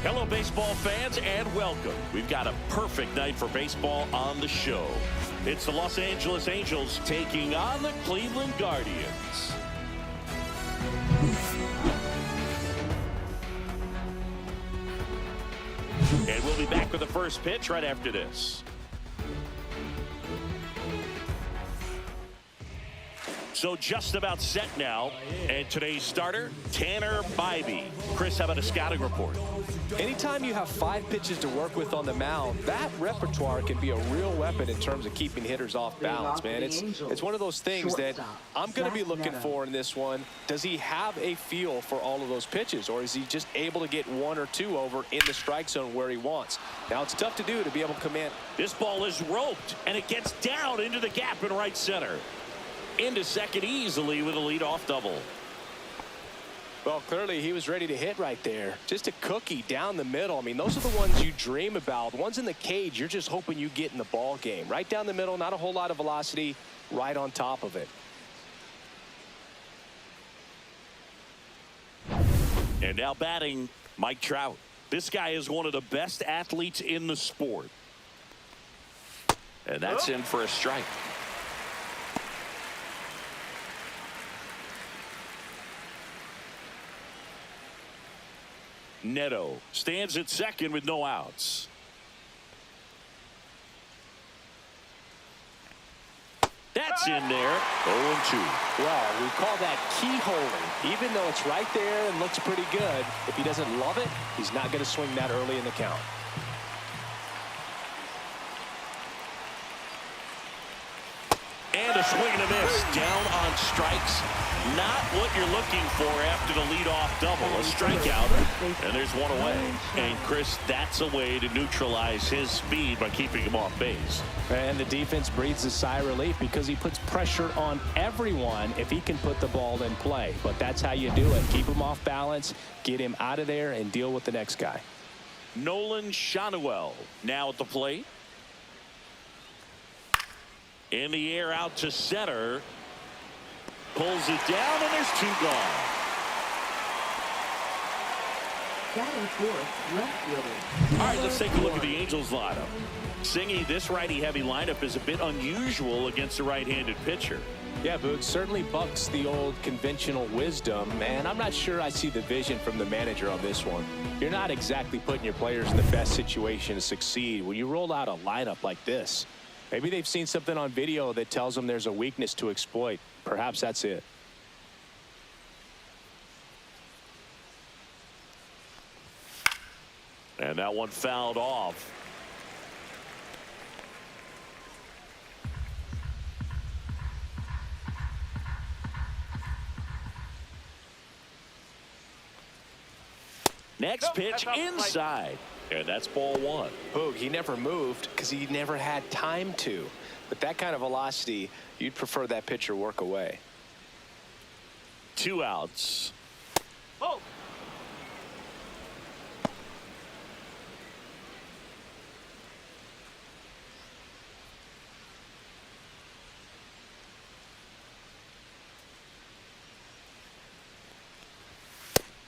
Hello, baseball fans, and welcome. We've got a perfect night for baseball on the show. It's the Los Angeles Angels taking on the Cleveland Guardians. And we'll be back with the first pitch right after this. So just about set now, and today's starter, Tanner Bybee. Chris, how about a scouting report? Anytime you have 5 pitches to work with on the mound, that repertoire can be a real weapon in terms of keeping hitters off balance, man. It's one of those things that I'm going to be looking for in this one. Does he have a feel for all of those pitches, or is he just able to get 1 or 2 over in the strike zone where he wants? Now, it's tough to do to be able to command. This ball is roped, and it gets down into the gap in right center. Into second easily with a leadoff double. Well, clearly he was ready to hit right there. Just a cookie down the middle. I mean, those are the ones you dream about. The ones in the cage, you're just hoping you get in the ball game. Right down the middle, not a whole lot of velocity, right on top of it. And now batting, Mike Trout. This guy is one of the best athletes in the sport. And that's in for a strike. Neto stands at second with no outs. That's in there. 0-2. Well, we call that keyholing. Even though it's right there and looks pretty good, if he doesn't love it, he's not going to swing that early in the count. And a swing and a miss. Down on strikes. Not what you're looking for after the leadoff double. A strikeout, and there's one away. And, Chris, that's a way to neutralize his speed by keeping him off base. And the defense breathes a sigh of relief because he puts pressure on everyone if he can put the ball in play. But that's how you do it. Keep him off balance, get him out of there, and deal with the next guy. Nolan Shanuel now at the plate. In the air out to center. Pulls it down, and there's 2 gone. Batting fourth, left fielder. All right, let's take a look at the Angels lineup. Singy, this righty-heavy lineup is a bit unusual against a right-handed pitcher. Yeah, Boog, certainly bucks the old conventional wisdom, and I'm not sure I see the vision from the manager on this one. You're not exactly putting your players in the best situation to succeed when you roll out a lineup like this. Maybe they've seen something on video that tells them there's a weakness to exploit. Perhaps that's it. And that one fouled off. Next pitch inside. And that's ball 1. Boog, he never moved because he never had time to. But that kind of velocity, you'd prefer that pitcher work away. 2 outs. Oh.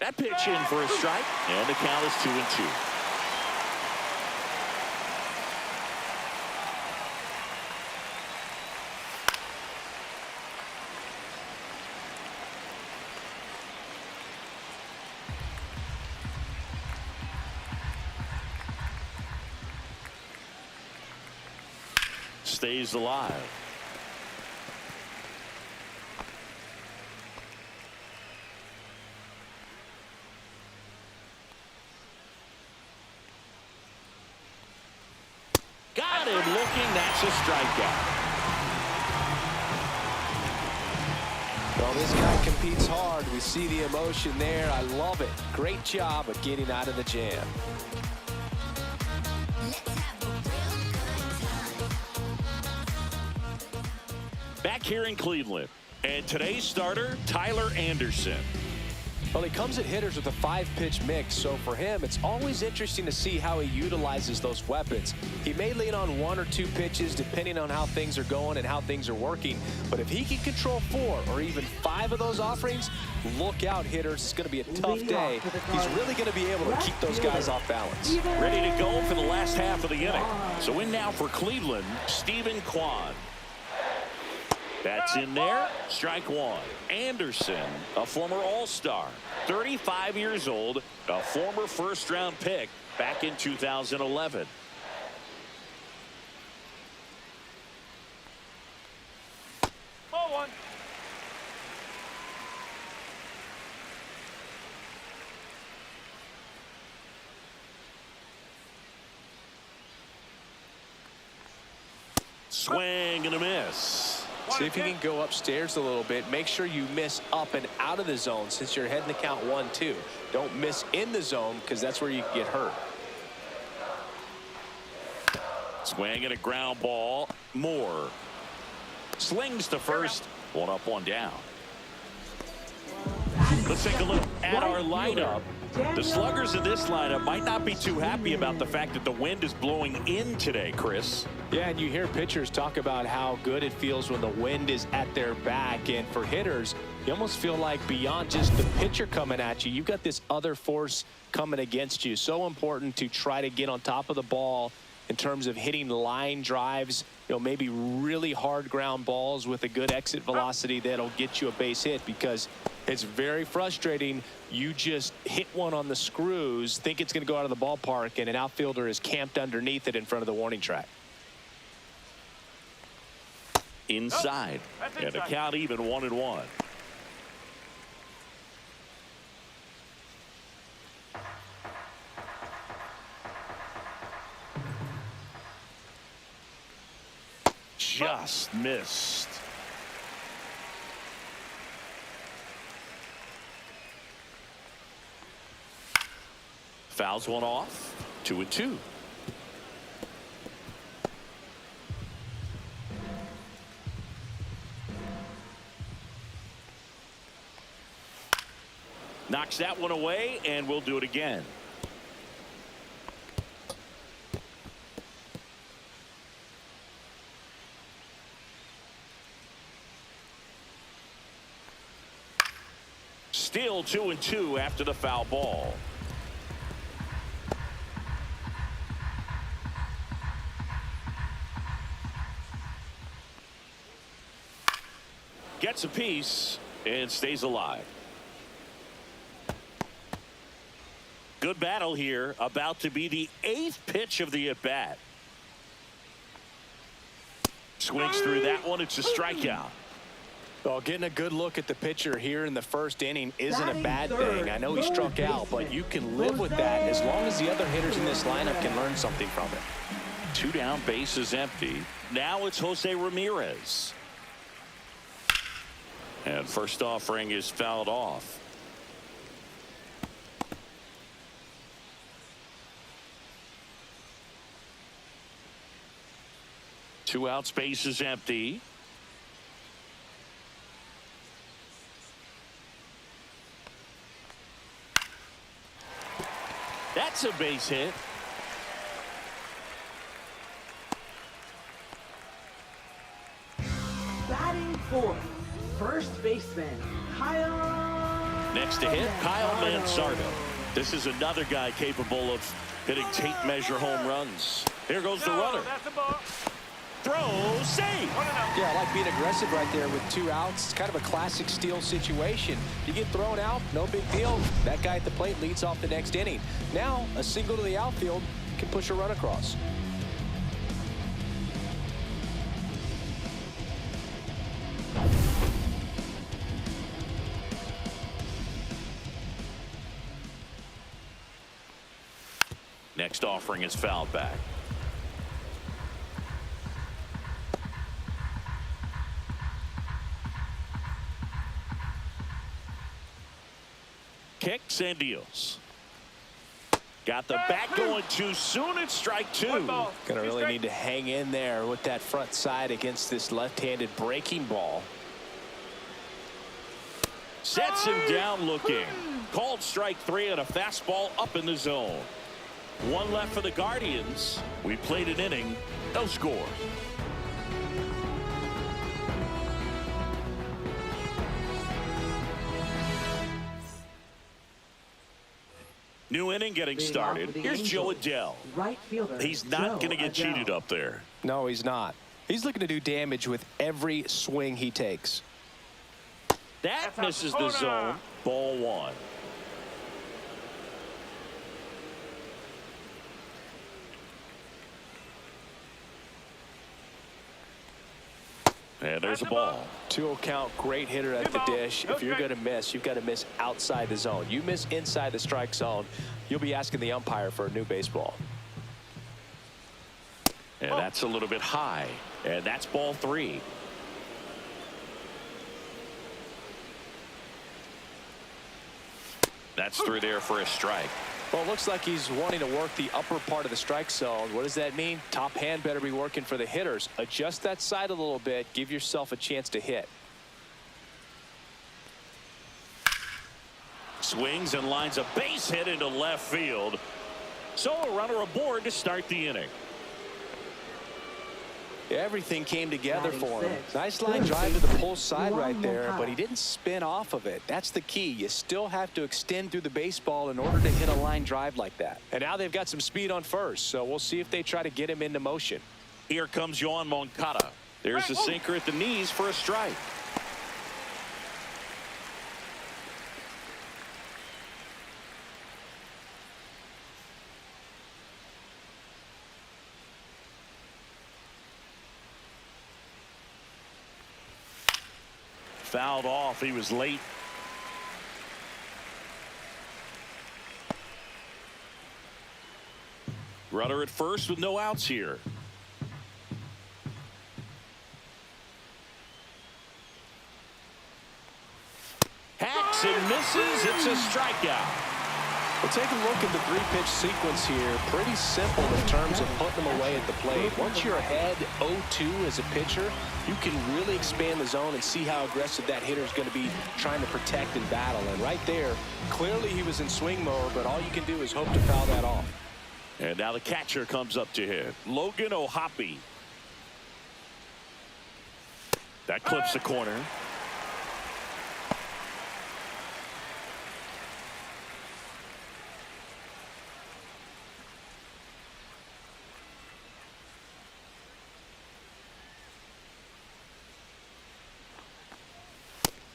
That pitch in for a strike, and the count is 2-2. Stays alive. Got him looking. That's a strikeout. Well, this guy competes hard. We see the emotion there. I love it. Great job of getting out of the jam. Back here in Cleveland, and today's starter, Tyler Anderson. Well, he comes at hitters with a 5-pitch mix, so for him, it's always interesting to see how he utilizes those weapons. He may lean on 1 or 2 pitches depending on how things are going and how things are working, but if he can control 4 or even 5 of those offerings, look out, hitters. It's going to be a tough day. He's really going to be able to keep those guys off balance. Ready to go for the last half of the inning. So in now for Cleveland, Stephen Kwan. That's in there. Strike 1. Anderson, a former All-Star, 35 years old, a former first-round pick back in 2011. Ball 1. Swing and a miss. See if you can go upstairs a little bit. Make sure you miss up and out of the zone since you're heading to count 1-2. Don't miss in the zone because that's where you can get hurt. Swing and a ground ball. Moore slings to first. 1 up, 1 down. Let's take a look at our lineup. The sluggers in this lineup might not be too happy about the fact that the wind is blowing in today, Chris. Yeah, and you hear pitchers talk about how good it feels when the wind is at their back. And for hitters, you almost feel like beyond just the pitcher coming at you, you've got this other force coming against you. So important to try to get on top of the ball in terms of hitting line drives, maybe really hard ground balls with a good exit velocity that'll get you a base hit, because it's very frustrating. You just hit one on the screws, think it's going to go out of the ballpark, and an outfielder is camped underneath it in front of the warning track. Inside, and a count even 1-1. Just missed. Fouls one off. 2-2. Knocks that one away, and we'll do it again. Still 2-2 after the foul ball. Gets a piece and stays alive. Good battle here, about to be the 8th pitch of the at-bat. Swings through that one. It's a strikeout. Well, getting a good look at the pitcher here in the first inning isn't a bad thing. I know he struck out, but you can live with that as long as the other hitters in this lineup can learn something from it. 2 down, bases empty. Now it's Jose Ramirez. And first offering is fouled off. Two outs, bases empty. That's a base hit. Batting fourth, first baseman, Kyle. Next to hit, Kyle Mansardo. This is another guy capable of hitting tape measure home runs. Here goes the runner. That's a ball. Throw, save. Yeah, I like being aggressive right there with 2 outs. It's kind of a classic steal situation. You get thrown out, no big deal. That guy at the plate leads off the next inning. Now, a single to the outfield can push a run across. Next offering is fouled back. Kicks and deals. Got the bat going too soon. It's strike 2. Gonna really need to hang in there with that front side against this left-handed breaking ball. Sets him down looking. Called strike 3 on a fastball up in the zone. One left for the Guardians. We played an inning. No score. New inning getting started. Here's Joe Adele. Right fielder. He's not going to get Adele. cheated up there. No, he's not. He's looking to do damage with every swing he takes. That That's a misses the corner. zone. Ball 1. And there's a ball. 2-0 count, great hitter at the dish. If you're going to miss, you've got to miss outside the zone. You miss inside the strike zone, you'll be asking the umpire for a new baseball. And that's a little bit high. And that's ball 3. That's through there for a strike. Well, it looks like he's wanting to work the upper part of the strike zone. What does that mean? Top hand better be working for the hitters. Adjust that side a little bit. Give yourself a chance to hit. Swings and lines a base hit into left field. So a runner aboard to start the inning. Everything came together for him. 96. Nice line drive to the pull side right there, but he didn't spin off of it. That's the key. You still have to extend through the baseball in order to hit a line drive like that. And now they've got some speed on first, so we'll see if they try to get him into motion. Here comes Yohan Moncada. There's a sinker at the knees for a strike. Fouled off. He was late. Runner at first with no outs here. Hacks and misses. It's a strikeout. Well, take a look at the 3-pitch sequence here. Pretty simple in terms of putting them away at the plate. Once you're ahead 0-2 as a pitcher, you can really expand the zone and see how aggressive that hitter is going to be trying to protect and battle. And right there, clearly he was in swing mode, but all you can do is hope to foul that off. And now the catcher comes up to hit. Logan O'Hoppe. That clips the corner.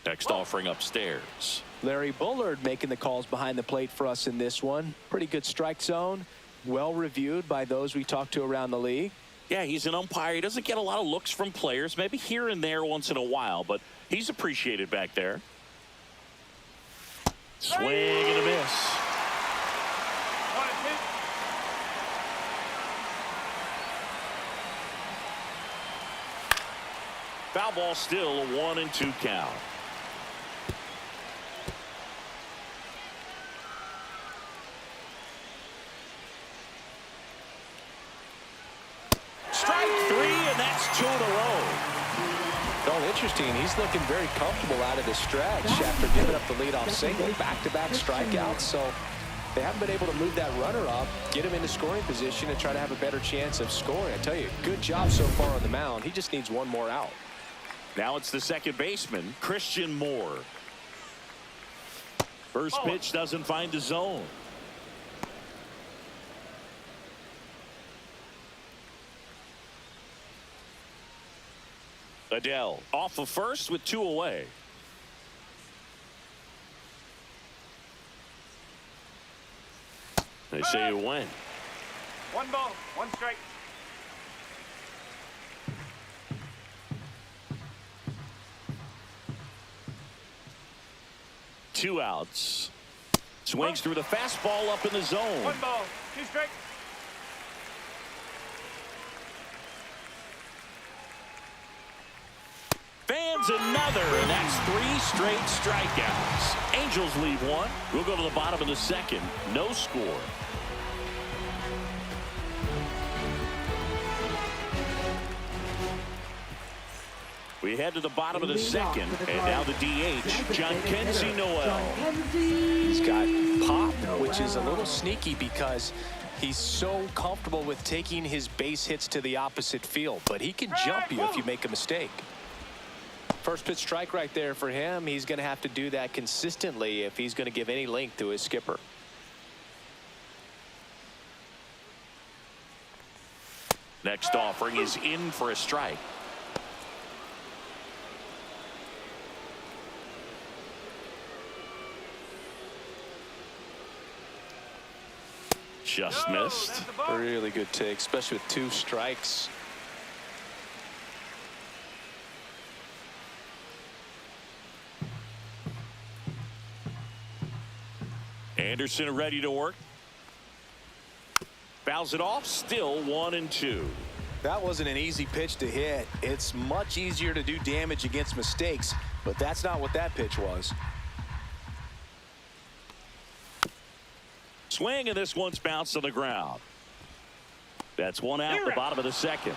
Next offering upstairs. Larry Bullard making the calls behind the plate for us in this one. Pretty good strike zone. Well reviewed by those we talked to around the league. Yeah, he's an umpire. He doesn't get a lot of looks from players, maybe here and there once in a while, but he's appreciated back there. Swing and a miss. 1-2. Foul ball still, a 1-2 count. Strike 3, and that's 2 in a row. Well, interesting. He's looking very comfortable out of the stretch after giving up the leadoff single. Back-to-back strikeouts, so they haven't been able to move that runner up, get him into scoring position, and try to have a better chance of scoring. I tell you, good job so far on the mound. He just needs one more out. Now it's the second baseman, Christian Moore. First pitch doesn't find the zone. Adele off of first with 2 away. They say you win. 1 ball, 1 strike. Two outs. Swings through the fastball up in the zone. 1 ball, 2 strikes. Fans another, and that's 3 straight strikeouts. Angels leave 1. We'll go to the bottom of the second. No score. We head to the bottom of the second, and now the DH, John Kenzie Noel. He's got pop, which is a little sneaky because he's so comfortable with taking his base hits to the opposite field, but he can jump you if you make a mistake. First pitch strike right there for him. He's going to have to do that consistently if he's going to give any length to his skipper. Next offering is in for a strike. Just missed. Really good take, especially with 2 strikes. Anderson ready to work. Fouls it off. Still 1-2. That wasn't an easy pitch to hit. It's much easier to do damage against mistakes, but that's not what that pitch was. Swing, and this one's bounced to the ground. That's one out, the bottom of the second.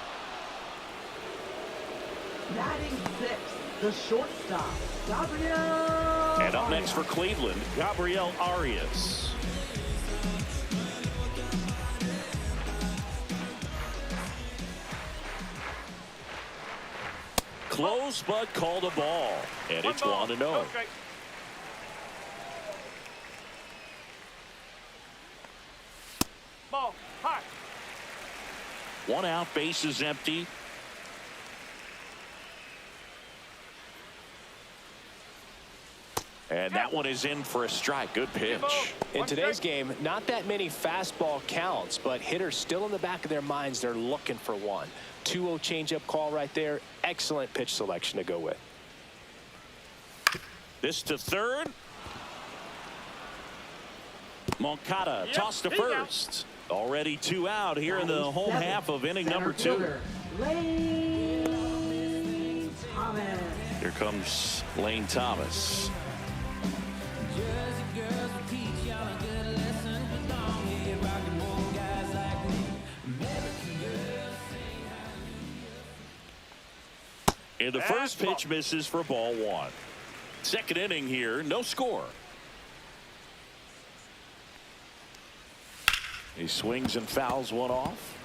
Batting 6, the shortstop, Gabriel. And up next for Cleveland, Gabriel Arias. Close, but called a ball. And it's 1-0. Ball, hot. 1 out, base is empty. And that one is in for a strike. Good pitch. In today's game, not that many fastball counts, but hitters still in the back of their minds, they're looking for one. 2-0 changeup call right there. Excellent pitch selection to go with. This to third. Moncada tossed to first. Already 2 out here in the home half of inning number 2. Lane Thomas. Here comes Lane Thomas. And the first pitch misses for ball 1. Second inning here, no score. He swings and fouls one off.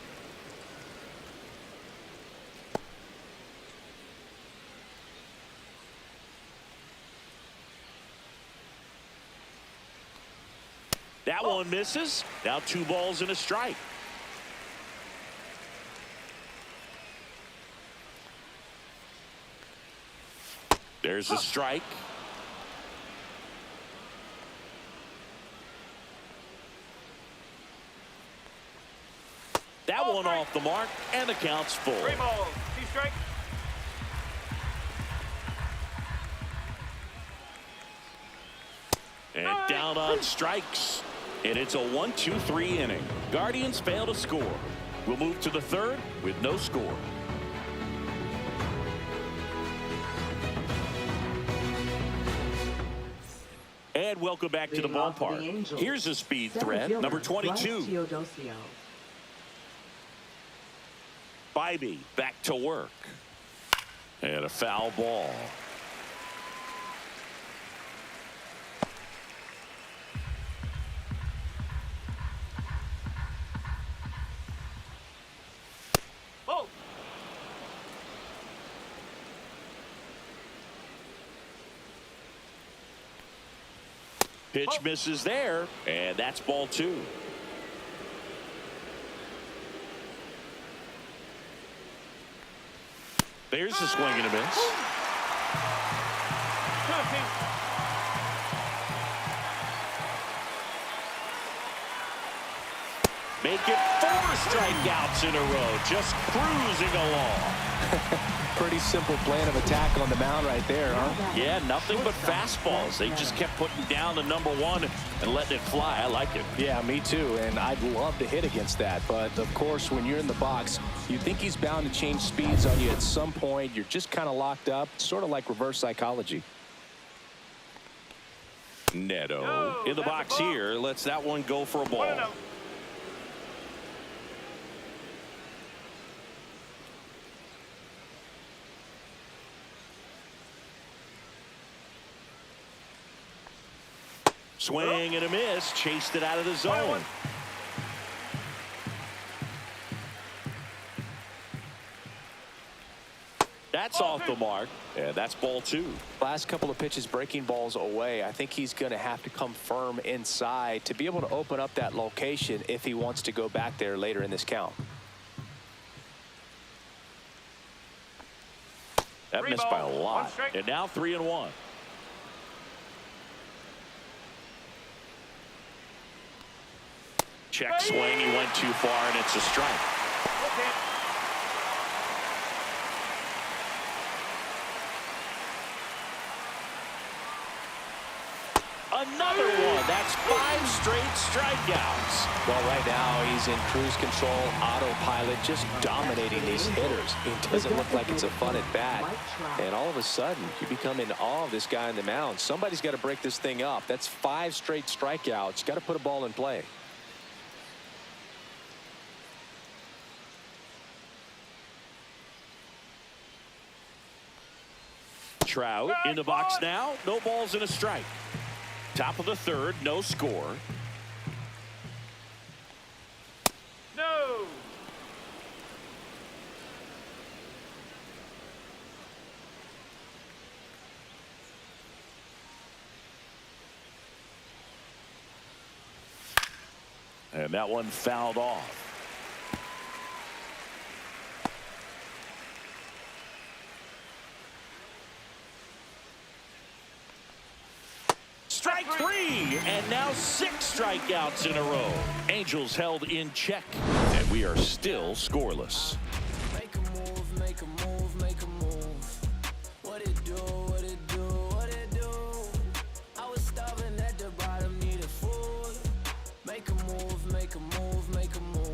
That one misses. Now 2 balls and a strike. There's a strike. That one off the mark, and the count's full. 3 balls, 2 strikes. And down on strikes. And it's a 1-2-3 inning. Guardians fail to score. We'll move to the third with no score. And welcome back to the ballpark. Here's a speed threat, number 22. Bybee back to work. And a foul ball. Ball. Pitch misses there, and that's ball 2. There's a swing and a miss. 2-2. Make it 4 strikeouts in a row, just cruising along. Pretty simple plan of attack on the mound right there, huh? Yeah, nothing but fastballs. They just kept putting down the number 1 and letting it fly. I like it. Yeah, me too, and I'd love to hit against that. But, of course, when you're in the box, you think he's bound to change speeds on you at some point. You're just kind of locked up, sort of like reverse psychology. Neto in the box here. Lets that one go for a ball. 1-0. Swing and a miss. Chased it out of the zone. That's off the mark, and that's ball 2. Last couple of pitches breaking balls away. I think he's going to have to come firm inside to be able to open up that location if he wants to go back there later in this count. That missed by a lot. And now 3-1. Check swing. He went too far, and it's a strike. Okay. Another one. That's 5 straight strikeouts. Well, right now he's in cruise control, autopilot, just dominating these hitters. It doesn't look like it's a fun at bat. And all of a sudden, you become in awe of this guy on the mound. Somebody's got to break this thing up. That's 5 straight strikeouts. Got to put a ball in play. Trout in the box now. No balls and a strike. Top of the 3rd, no score. No. And that one fouled off. Strike 3, and now 6 strikeouts in a row. Angels held in check, and we are still scoreless. Make a move, make a move, make a move. What it do, what it do, what it do. I was starving at the bottom, needed food. Make a move, make a move, make a move.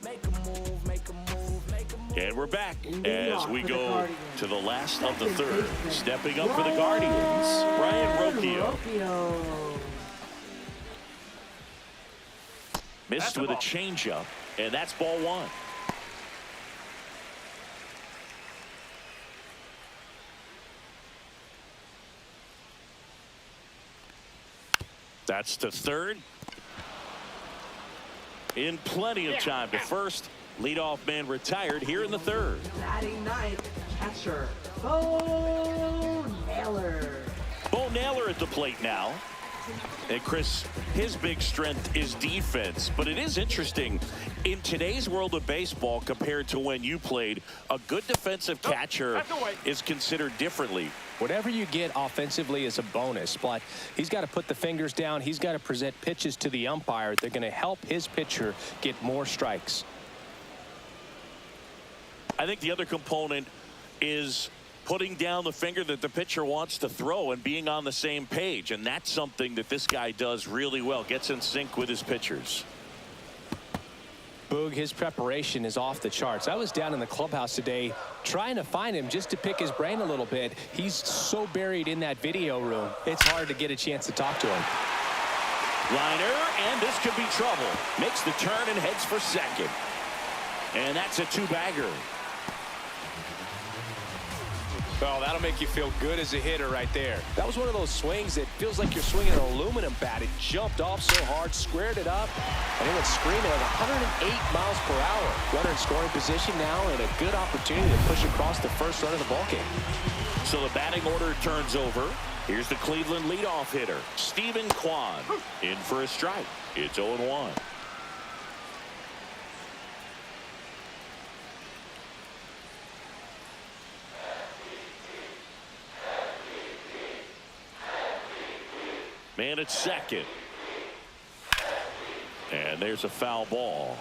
Make a move, make a move, make a move. And we're back as we go to the last of the 3rd. Stepping up for the Guardians, Ryan Rocchio. Missed with a changeup, and that's ball 1. That's the 3rd. In plenty of time to first. Leadoff man retired here in the 3rd. Batting 9th, catcher, Bo Naylor. Bo Naylor at the plate now. And Chris, his big strength is defense, but it is interesting in today's world of baseball compared to when you played. A good defensive catcher is considered differently. Whatever you get offensively is a bonus, but he's got to put the fingers down. He's got to present pitches to the umpire. They're going to help his pitcher get more strikes. I think the other component is putting down the finger that the pitcher wants to throw and being on the same page. And that's something that this guy does really well. Gets in sync with his pitchers. Boog, his preparation is off the charts. I was down in the clubhouse today trying to find him just to pick his brain a little bit. He's so buried in that video room, it's hard to get a chance to talk to him. Liner, and this could be trouble. Makes the turn and heads for second. And that's a 2-bagger. Oh, that'll make you feel good as a hitter right there. That was one of those swings that feels like you're swinging an aluminum bat. It jumped off so hard, squared it up, and it went screaming at 108 miles per hour. Runner in scoring position now, and a good opportunity to push across the first run of the ballgame. So the batting order turns over. Here's the Cleveland leadoff hitter, Stephen Kwan, in for a strike. It's 0-1. Man at second. And there's a foul ball.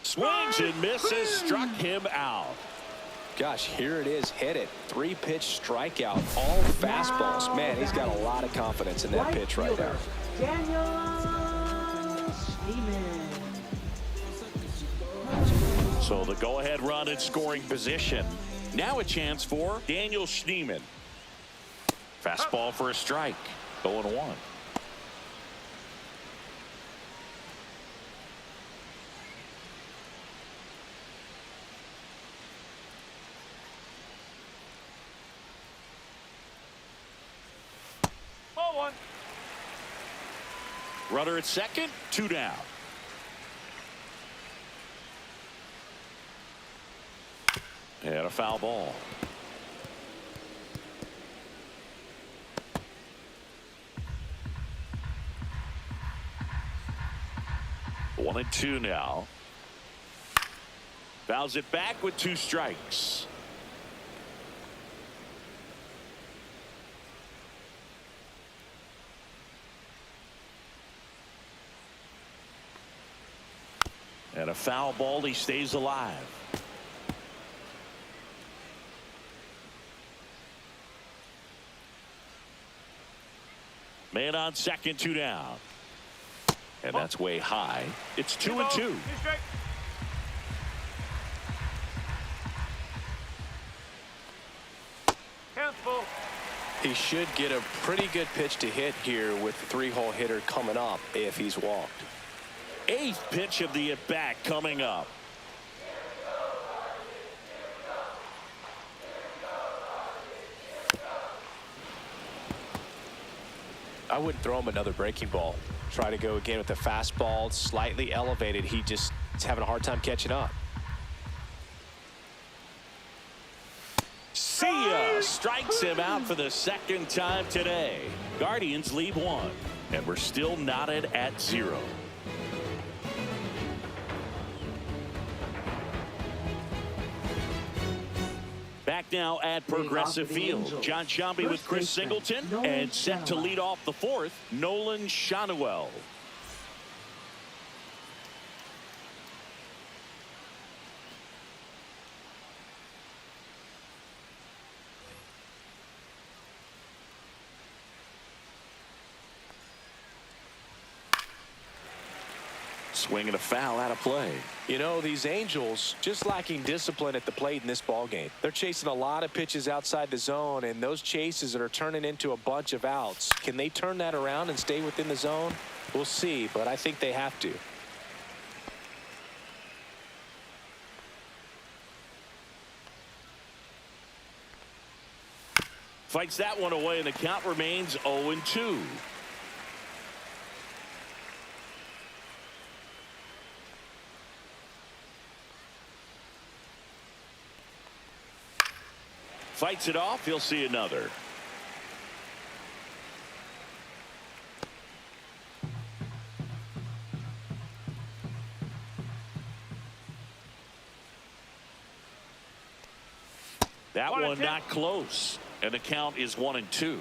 Swings and misses, struck him out. Gosh, here it is, hit it. 3-pitch strikeout, all fastballs. Man, he's got a lot of confidence in that pitch right now. Daniel Schneemann. So the go-ahead run in scoring position. Now a chance for Daniel Schneemann. Fastball for a strike. 0-1. Runner at second, 2 down. And a foul ball. One and 2 now. Fouls it back with 2 strikes. And a foul ball. He stays alive. Man on second, 2 down. And that's way high. It's 2 and 2. He should get a pretty good pitch to hit here with the 3-hole hitter coming up if he's walked. 8th pitch of the at-bat coming up. I wouldn't throw him another breaking ball. Try to go again with the fastball, slightly elevated. He just is having a hard time catching up. See ya! Strikes him out for the 2nd time today. Guardians lead 1, and we're still knotted at 0. Back now at Progressive Field. John Shambi with Chris Singleton, and set to lead off the 4th, Nolan Shanuel. Swinging a foul out of play. You know, these Angels just lacking discipline at the plate in this ball game. They're chasing a lot of pitches outside the zone, and those chases are turning into a bunch of outs. Can they turn that around and stay within the zone? We'll see, but I think they have to. Fights that one away, and the count remains 0-2. Fights it off. He'll see another. That one not close, and the count is 1-2.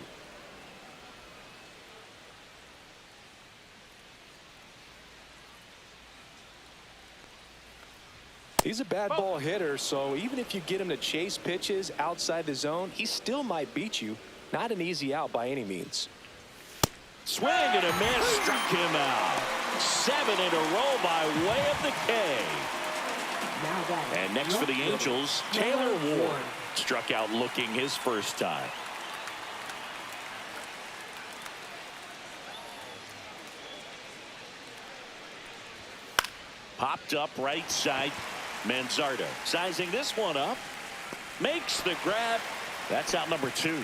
He's a bad ball hitter, so even if you get him to chase pitches outside the zone, he still might beat you. Not an easy out by any means. Swing and a miss, struck him out. 7 in a row by way of the K. And next for the Angels, Taylor Ward. Struck out looking his first time. Popped up right side. Manzardo sizing this one up. Makes the grab. That's out number 2.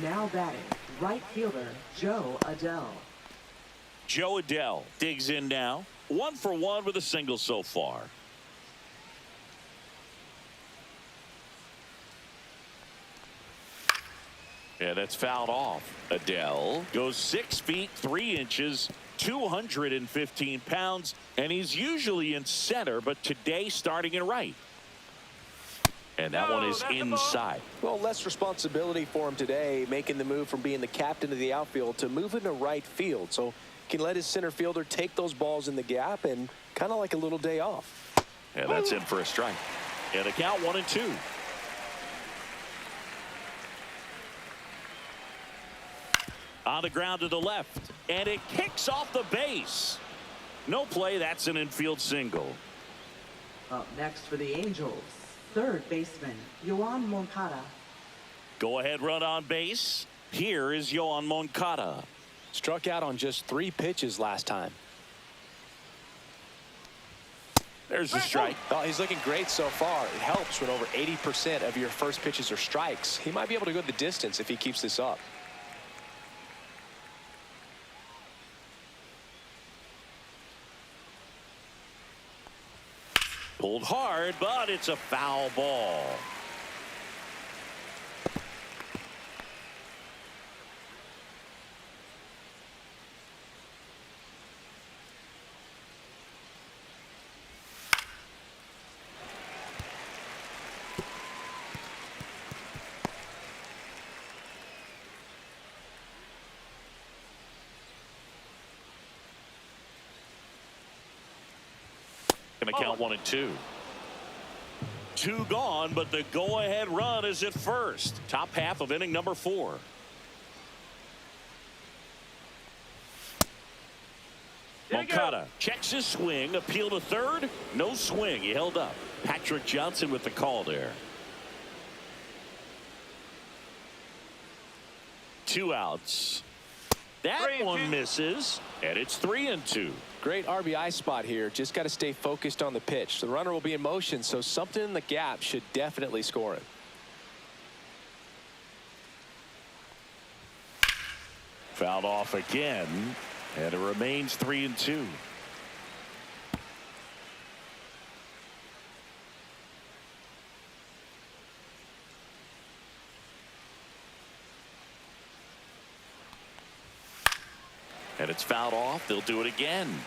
Now batting, right fielder Joe Adell. Joe Adell digs in now. 1 for 1 with a single so far. Yeah, that's fouled off. Adell goes 6 feet 3 inches, 215 pounds, and he's usually in center, but today starting in right. And that one is inside. Well, less responsibility for him today, making the move from being the captain of the outfield to moving to right field. So can let his center fielder take those balls in the gap and kind of like a little day off. Yeah, that's in for a strike. And the count 1-2. On the ground to the left, and it kicks off the base. No play. That's an infield single. Up next for the Angels, third baseman Yoan Moncada. Go ahead run on base. Here is Yoan Moncada. Struck out on just 3 pitches last time. There's the strike. Oh, he's looking great so far. It helps when over 80% of your first pitches are strikes. He might be able to go the distance if he keeps this up. Pulled hard, but it's a foul ball. Going to count 1 and 2. 2 gone, but the go-ahead run is at first. Top half of inning number 4. Moncada checks his swing. Appeal to third. No swing. He held up. Patrick Johnson with the call there. 2 outs. That one misses, and it's 3 and 2. Great RBI spot here. Just got to stay focused on the pitch. The runner will be in motion, so something in the gap should definitely score it. Fouled off again, and it remains 3 and 2. And it's fouled off. They'll do it again.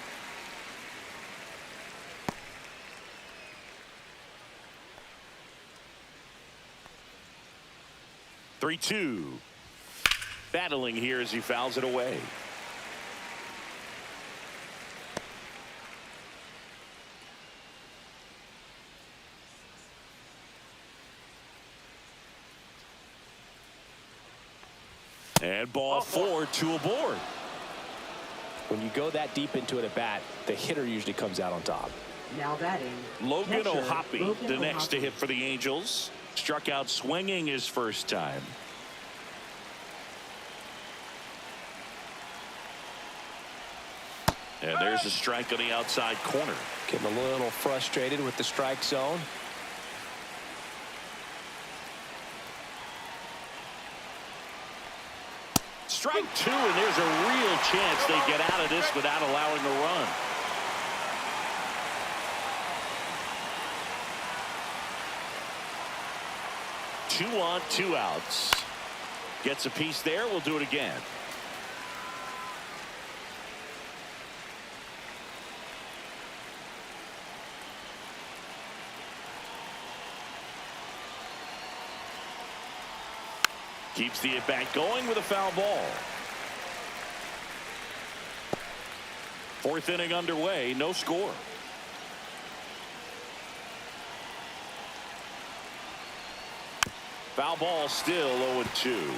"3-2." Battling here as he fouls it away. And ball 4, 2 aboard. When you go that deep into an at-bat, the hitter usually comes out on top. Now batting, Logan catcher, O'Hoppe, Logan the next to O'Hoppe. hit for the Angels. Struck out swinging his first time. And there's a strike on the outside corner. Getting a little frustrated with the strike zone. Strike 2, and there's a real chance they get out of this without allowing a run. Two on, 2 outs. Gets a piece there. We'll do it again. Keeps the at-bat going with a foul ball. 4th inning underway, no score. Foul ball, still 0-2.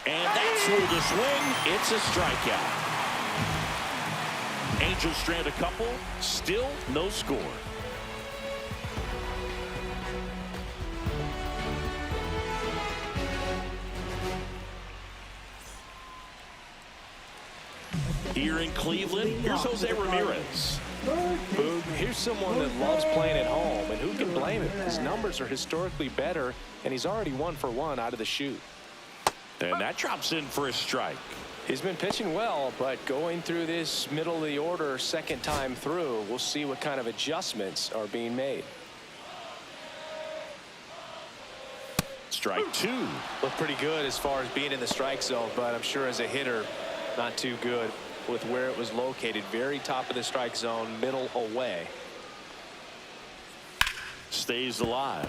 And that's through the swing. It's a strikeout. Angels strand a couple, still no score. Here in Cleveland, here's Jose Ramirez. Boog, here's someone that loves playing at home, and who can blame him? His numbers are historically better, and he's already 1 for 1 out of the chute. And that drops in for a strike. He's been pitching well, but going through this middle of the order second time through, we'll see what kind of adjustments are being made. Strike 2. Looked pretty good as far as being in the strike zone, but I'm sure as a hitter, not too good with where it was located. Very top of the strike zone, middle away. Stays alive.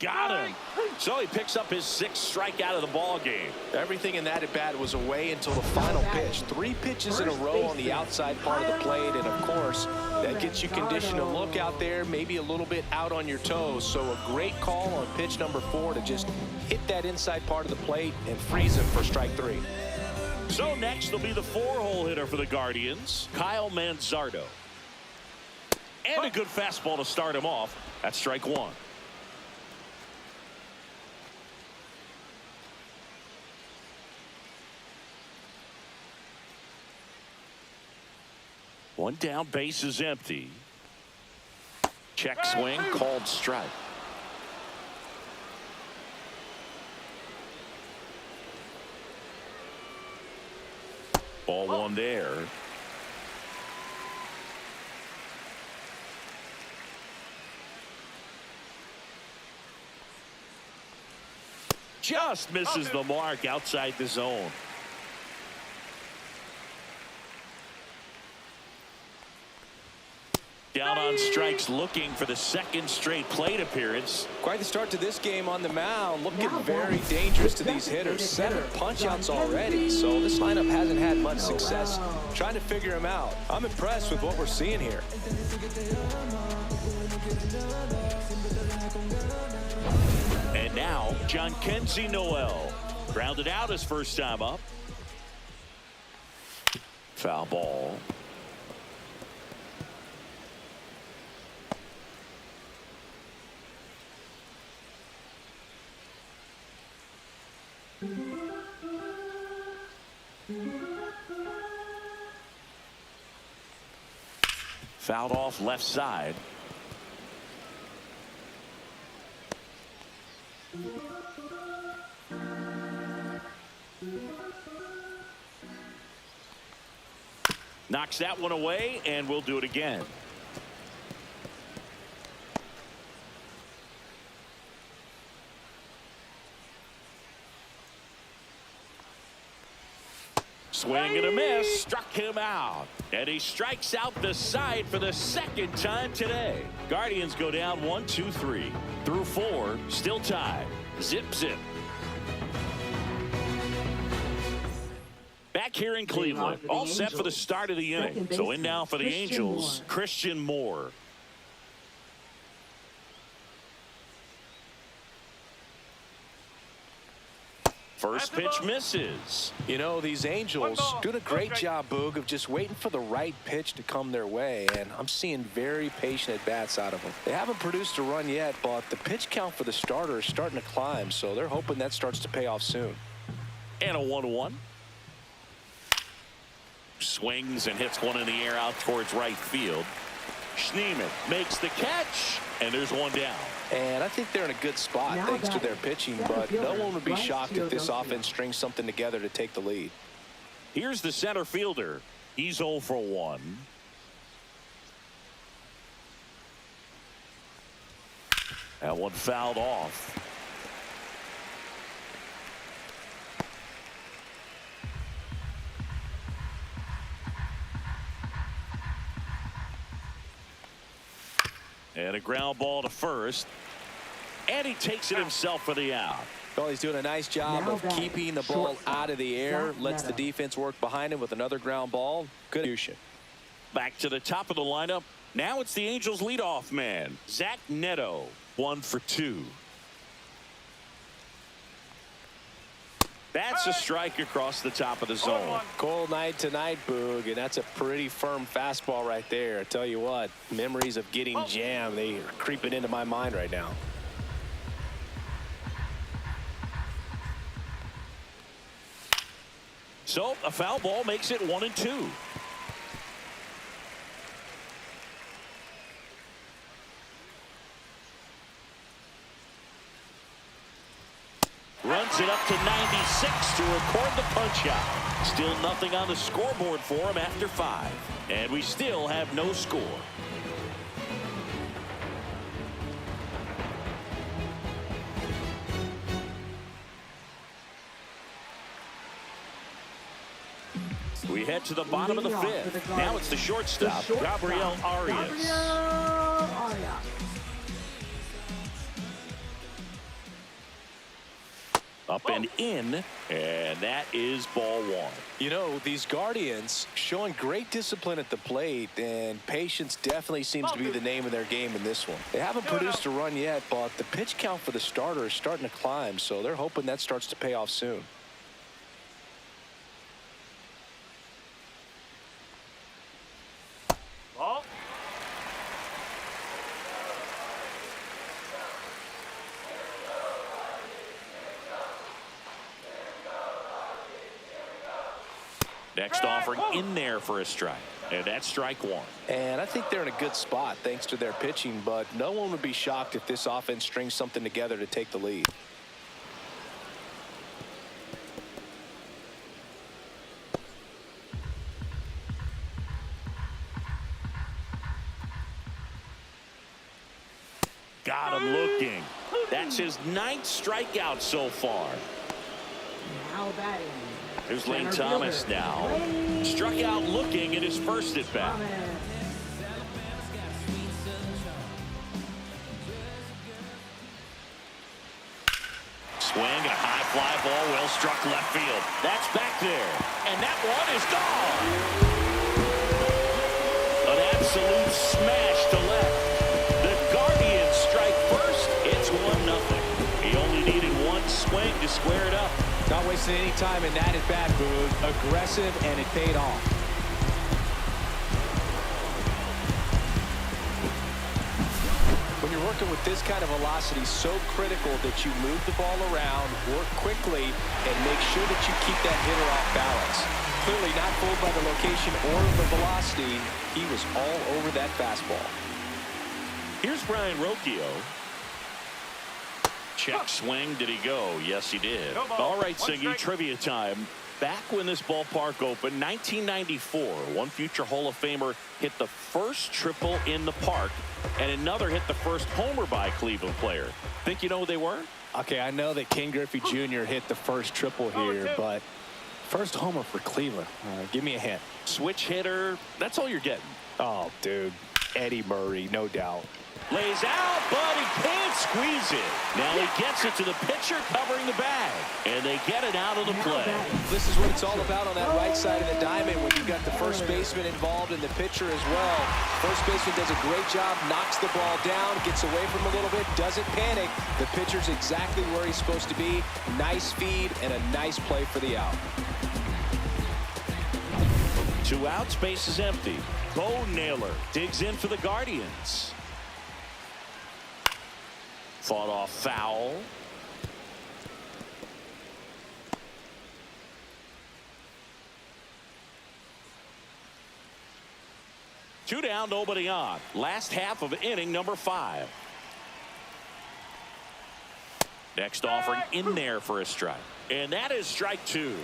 Got him. So he picks up his 6th strikeout of the ball game. Everything in that at bat was away until the final pitch. 3 pitches in a row on the outside part of the plate, and of course that gets you conditioned to look out there, maybe a little bit out on your toes. So a great call on pitch number 4 to just hit that inside part of the plate and freeze him for strike 3. So next will be the 4-hole hitter for the Guardians, Kyle Manzardo. And a good fastball to start him off. That's strike 1. One down, base is empty. Check swing, called strike. Ball one there. Just misses the mark outside the zone. Down on strikes, looking for the second straight plate appearance. Quite the start to this game on the mound. Looking very dangerous to these hitters. 7 punch-outs already, so this lineup hasn't had much success trying to figure him out. I'm impressed with what we're seeing here. And now, John Kenzie Noel. Grounded out his first time up. Foul ball. Fouled off left side. Knocks that one away, and we'll do it again. Swing and a miss, struck him out. And he strikes out the side for the second time today. Guardians go down 1-2-3. Through 4, still tied. Zip, zip. Back here in Cleveland, all set for the start of the inning. So in now for the Angels, Christian Moore. First pitch misses. You know, these Angels doing a great job, Boog, of just waiting for the right pitch to come their way, and I'm seeing very patient at-bats out of them. They haven't produced a run yet, but the pitch count for the starter is starting to climb, so they're hoping that starts to pay off soon. And a 1-1. Swings and hits one in the air out towards right field. Schneemann makes the catch, and there's one down. And I think they're in a good spot thanks to their pitching, but no one would be shocked if this offense strings something together to take the lead. Here's the center fielder. He's 0 for 1. That one fouled off. And a ground ball to first. And he takes it himself for the out. Well, he's doing a nice job of keeping the ball out of the air. Lets the defense work behind him with another ground ball. Good execution. Back to the top of the lineup. Now it's the Angels leadoff man, Zach Neto. 1 for 2. That's a strike across the top of the zone. Cold night tonight, Boog, and that's a pretty firm fastball right there. I tell you what, memories of getting jammed, they are creeping into my mind right now. So a foul ball makes it 1-2. Runs it up to 96 to record the punch out. Still nothing on the scoreboard for him after 5. And we still have no score. We head to the bottom of the 5th. Now it's the shortstop, Gabriel Arias. Up and in, and that is ball 1. You know, these Guardians showing great discipline at the plate, and patience definitely seems to be the name of their game in this one. They haven't produced a run yet, but the pitch count for the starter is starting to climb, so they're hoping that starts to pay off soon. Ball. Next offering in there for a strike. And that's strike one. And I think they're in a good spot thanks to their pitching, but no one would be shocked if this offense strings something together to take the lead. Got him looking. That's his 9th strikeout so far. Now batting. Here's Lane Center Thomas fielder, now. Lane Struck out looking in his first at bat. Thomas. Swing and a high fly ball, well struck left field. That's back there. And that one is gone. An absolute smash to left. The Guardians strike first. It's 1-0. He only needed one swing to square it up. Not wasting any time in that at bat, Boone. Aggressive, and it paid off. When you're working with this kind of velocity, so critical that you move the ball around, work quickly, and make sure that you keep that hitter off balance. Clearly not fooled by the location or the velocity. He was all over that fastball. Here's Brian Rocchio. Check swing. Did he go? Yes, he did. No ball. All right, One Singy, strike. trivia time. Back when this ballpark opened, 1994, one future Hall of Famer hit the first triple in the park, and another hit the first homer by a Cleveland player. Think you know who they were? Okay, I know that Ken Griffey Jr. hit the first triple here, but first homer for Cleveland. Give me a hint. Switch hitter. That's all you're getting. Oh, dude. Eddie Murray, no doubt. Lays out, but he can't squeeze it. Now he gets it to the pitcher covering the bag, and they get it out of the play. This is what it's all about on that right side of the diamond when you've got the first baseman involved and the pitcher as well. First baseman does a great job, knocks the ball down, gets away from him a little bit, doesn't panic. The pitcher's exactly where he's supposed to be. Nice feed and a nice play for the out. 2 outs, base is empty. Bo Naylor digs in for the Guardians. Fought off foul. Two down, nobody on. Last half of inning number 5. Next offering in there for a strike. And that is strike 2.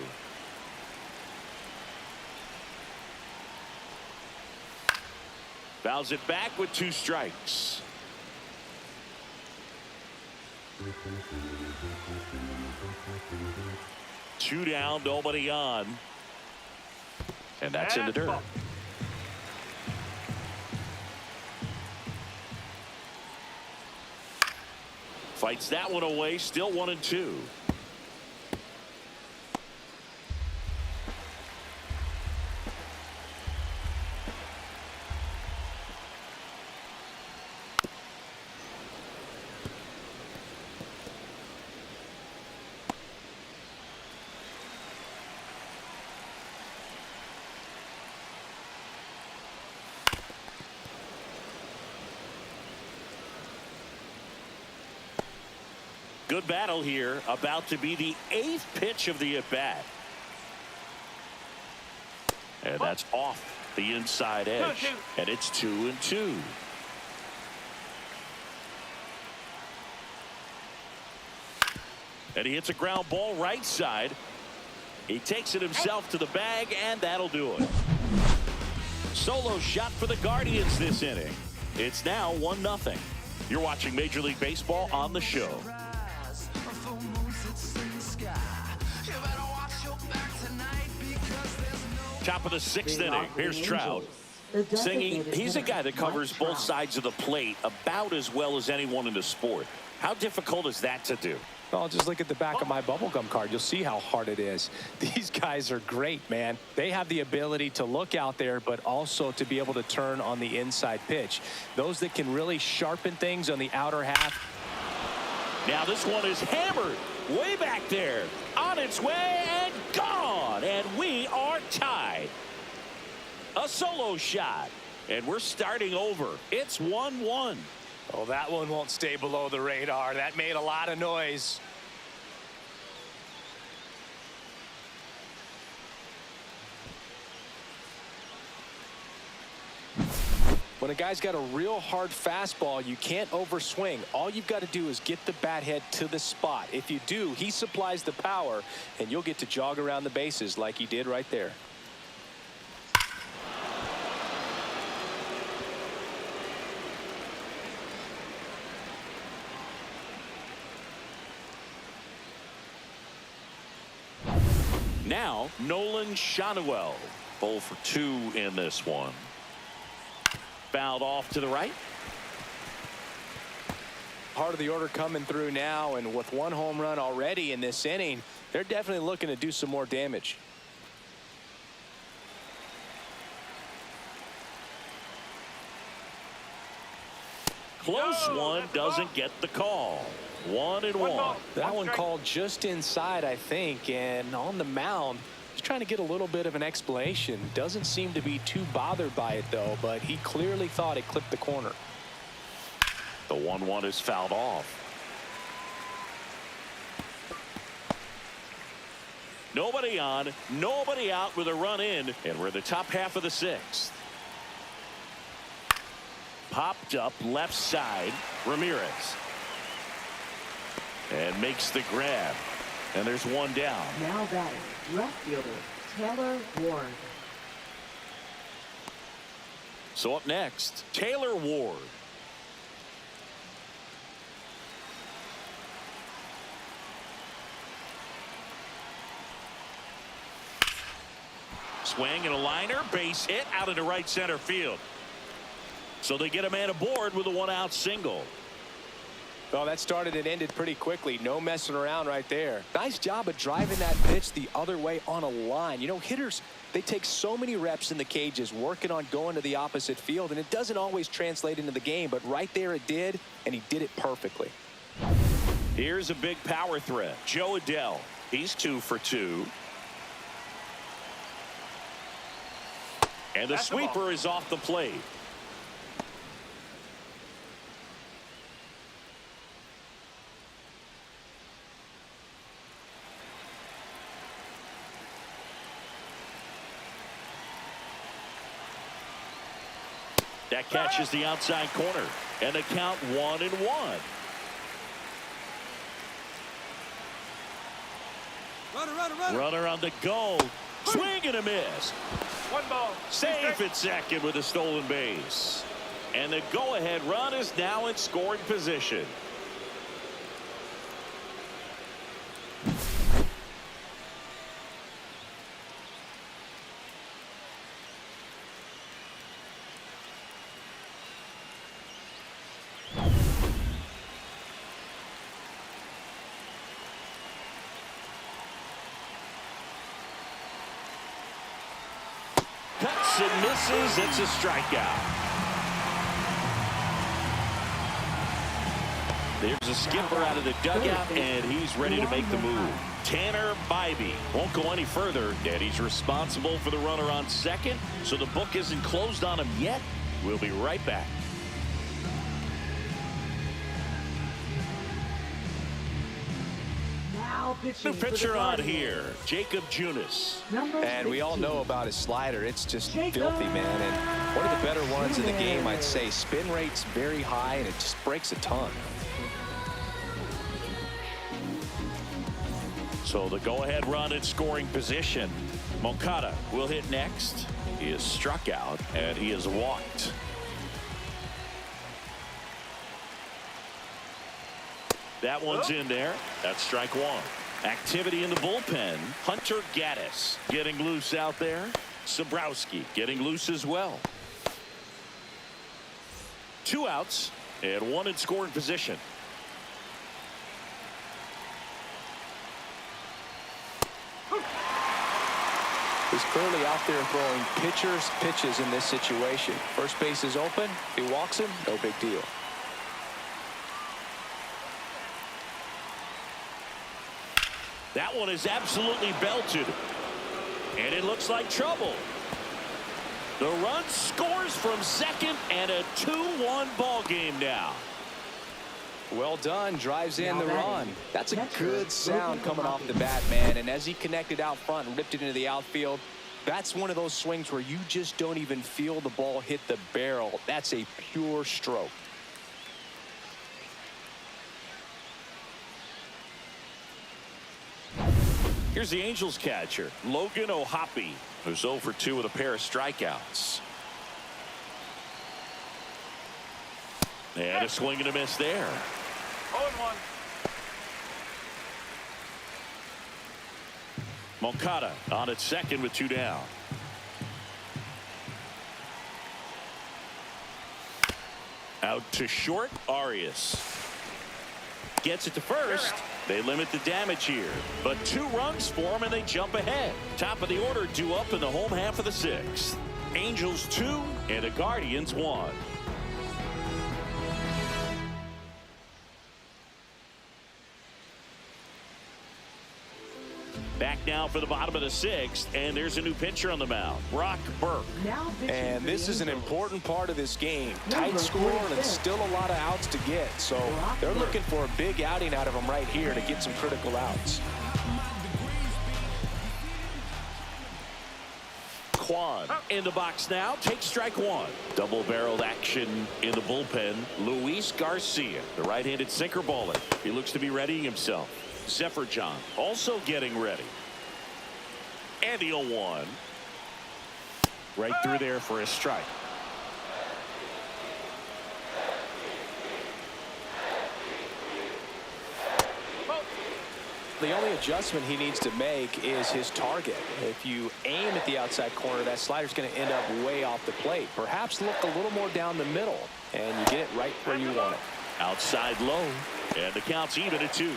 Fouls it back with 2 strikes. Two down, nobody on. And that's in the dirt. Fights that one away, still 1-2. Good battle here, about to be the 8th pitch of the at-bat. And that's off the inside edge. And it's 2-2. And he hits a ground ball right side. He takes it himself to the bag, and that'll do it. Solo shot for the Guardians this inning. It's now 1-0. You're watching Major League Baseball on the show. Top of the 6th inning. Here's Trout. Singing, he's a guy that covers both sides of the plate about as well as anyone in the sport. How difficult is that to do? Oh, just look at the back of my bubblegum card. You'll see how hard it is. These guys are great, man. They have the ability to look out there, but also to be able to turn on the inside pitch. Those that can really sharpen things on the outer half. Now this one is hammered way back there, on its way and gone, and we are tied. A solo shot, and we're starting over. It's 1-1. Oh, that one won't stay below the radar. That made a lot of noise. When a guy's got a real hard fastball, you can't overswing. All you've got to do is get the bat head to the spot. If you do, he supplies the power, and you'll get to jog around the bases like he did right there. Now, Nolan Shanuel, 0 for 2 in this one. Fouled off to the right. Part of the order coming through now, and with 1 home run already in this inning, they're definitely looking to do some more damage. Close one, doesn't get the call. 1-1. That one called just inside, I think, and on the mound, he's trying to get a little bit of an explanation. Doesn't seem to be too bothered by it, though, but he clearly thought it clipped the corner. The 1-1 is fouled off. Nobody on, nobody out with a run in, and we're the top half of the 6th. Popped up left side, Ramirez. And makes the grab. And there's 1 down. Now batting, left fielder, Taylor Ward. So up next, Taylor Ward. Swing and a liner, base hit out into right center field. So they get a man aboard with a 1-out single. Well, that started and ended pretty quickly. No messing around right there. Nice job of driving that pitch the other way on a line. You know, hitters, they take so many reps in the cages working on going to the opposite field, and it doesn't always translate into the game, but right there it did, and he did it perfectly. Here's a big power threat. Joe Adell. He's 2 for 2. And the sweeper is off the plate. That catches the outside corner, and the count 1-1. Runner on the go. Swing and a miss. 1 ball. Safe at second with a stolen base. And the go-ahead run is now in scoring position. Cuts and misses. It's a strikeout. There's a skipper out of the dugout, and he's ready to make the move. Tanner Bybee won't go any further, and he's responsible for the runner on second, so the book isn't closed on him yet. We'll be right back. New pitcher on here, Jacob Junis. And we all know about his slider. It's just filthy, man. And one of the better ones in the game, I'd say. Spin rate's very high, and it just breaks a ton. So the go-ahead run in scoring position. Moncada will hit next. He is struck out, and he is walked. That one's in there. That's strike 1. Activity in the bullpen. Hunter Gaddis getting loose out there. Sabrowski getting loose as well. 2 outs and 1 in scoring position. He's clearly out there throwing pitchers pitches in this situation. First base is open. He walks him. No big deal. That one is absolutely belted. And it looks like trouble. The run scores from second, and a 2-1 ball game now. Well done. Drives in the run. That's a good sound coming off the bat, man. And as he connected out front and ripped it into the outfield, That's one of those swings where you just don't even feel the ball hit the barrel. That's a pure stroke. Here's the Angels catcher, Logan O'Hoppe, who's 0 for 2 with a pair of strikeouts. And a swing and a miss there. 0-1. Moncada on at second with 2 down. Out to short, Arias. Gets it to first. They limit the damage here, but 2 runs for them and they jump ahead. Top of the order due up in the home half of the 6th. Angels 2 and the Guardians 1. Back now for the bottom of the 6th, and there's a new pitcher on the mound, Brock Burke. Now pitching And for this the is an Angels. important part of this game. Number Tight score and 46. still a lot of outs to get. So they're looking for a big outing out of them right here to get some critical outs. Kwan in the box now, takes strike 1. Double-barreled action in the bullpen. Luis Garcia, the right-handed sinker baller. He looks to be readying himself. Zephyr John also getting ready. And the 0-1. Right through there for a strike. The only adjustment he needs to make is his target. If you aim at the outside corner, that slider's going to end up way off the plate. Perhaps look a little more down the middle, and you get it right where you want it. Outside low, and the count's even at 2.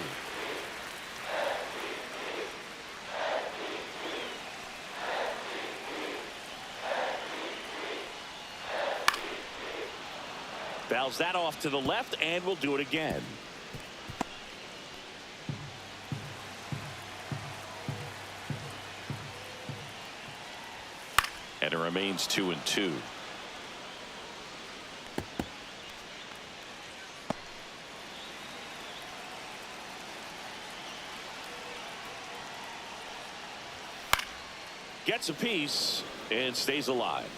Fouls that off to the left, and we'll do it again. And it remains 2-2. Gets a piece and stays alive.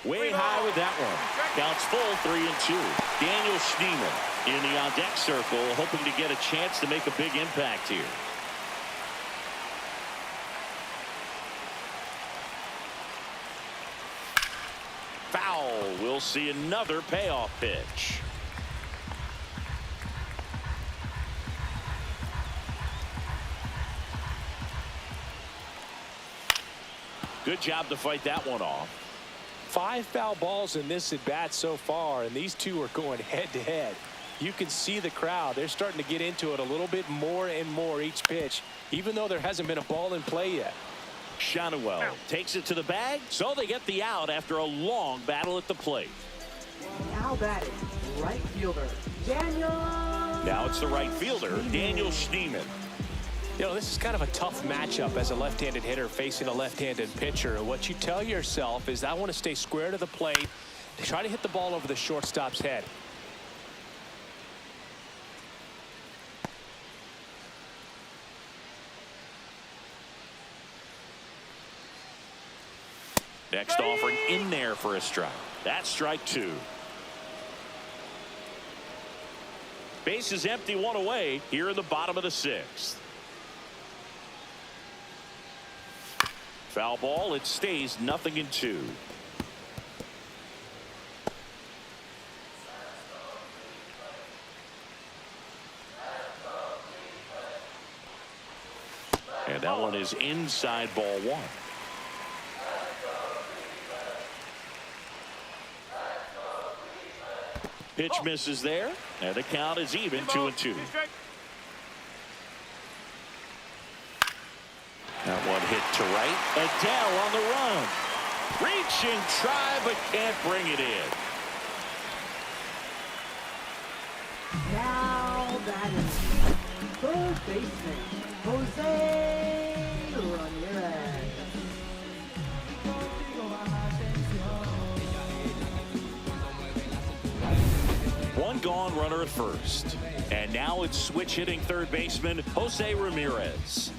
Way high with that one. Counts full, 3-2. Daniel Schneemann in the on-deck circle, hoping to get a chance to make a big impact here. Foul. We'll see another payoff pitch. Good job to fight that one off. 5 foul balls in this at bat so far, and these two are going head to head. You can see the crowd. They're starting to get into it a little bit more and more each pitch, even though there hasn't been a ball in play yet. Shanuel takes it to the bag, so they get the out after a long battle at the plate. Now batting, right fielder, Daniel. Now it's the right fielder, Daniel Schneemann. You know, this is kind of a tough matchup as a left-handed hitter facing a left-handed pitcher. What you tell yourself is, I want to stay square to the plate, try to hit the ball over the shortstop's head. Next offering in there for a strike. That's strike 2. Base is empty, 1 away here in the bottom of the 6th. Foul ball. It stays 0-2. And that one is inside ball 1. Pitch misses there, and the count is even 2-2. That one hit to right. Adele on the run. Reach and try, but can't bring it in. Now batting, third baseman, Jose Ramirez. One gone, runner at first. And now it's switch hitting third baseman Jose Ramirez.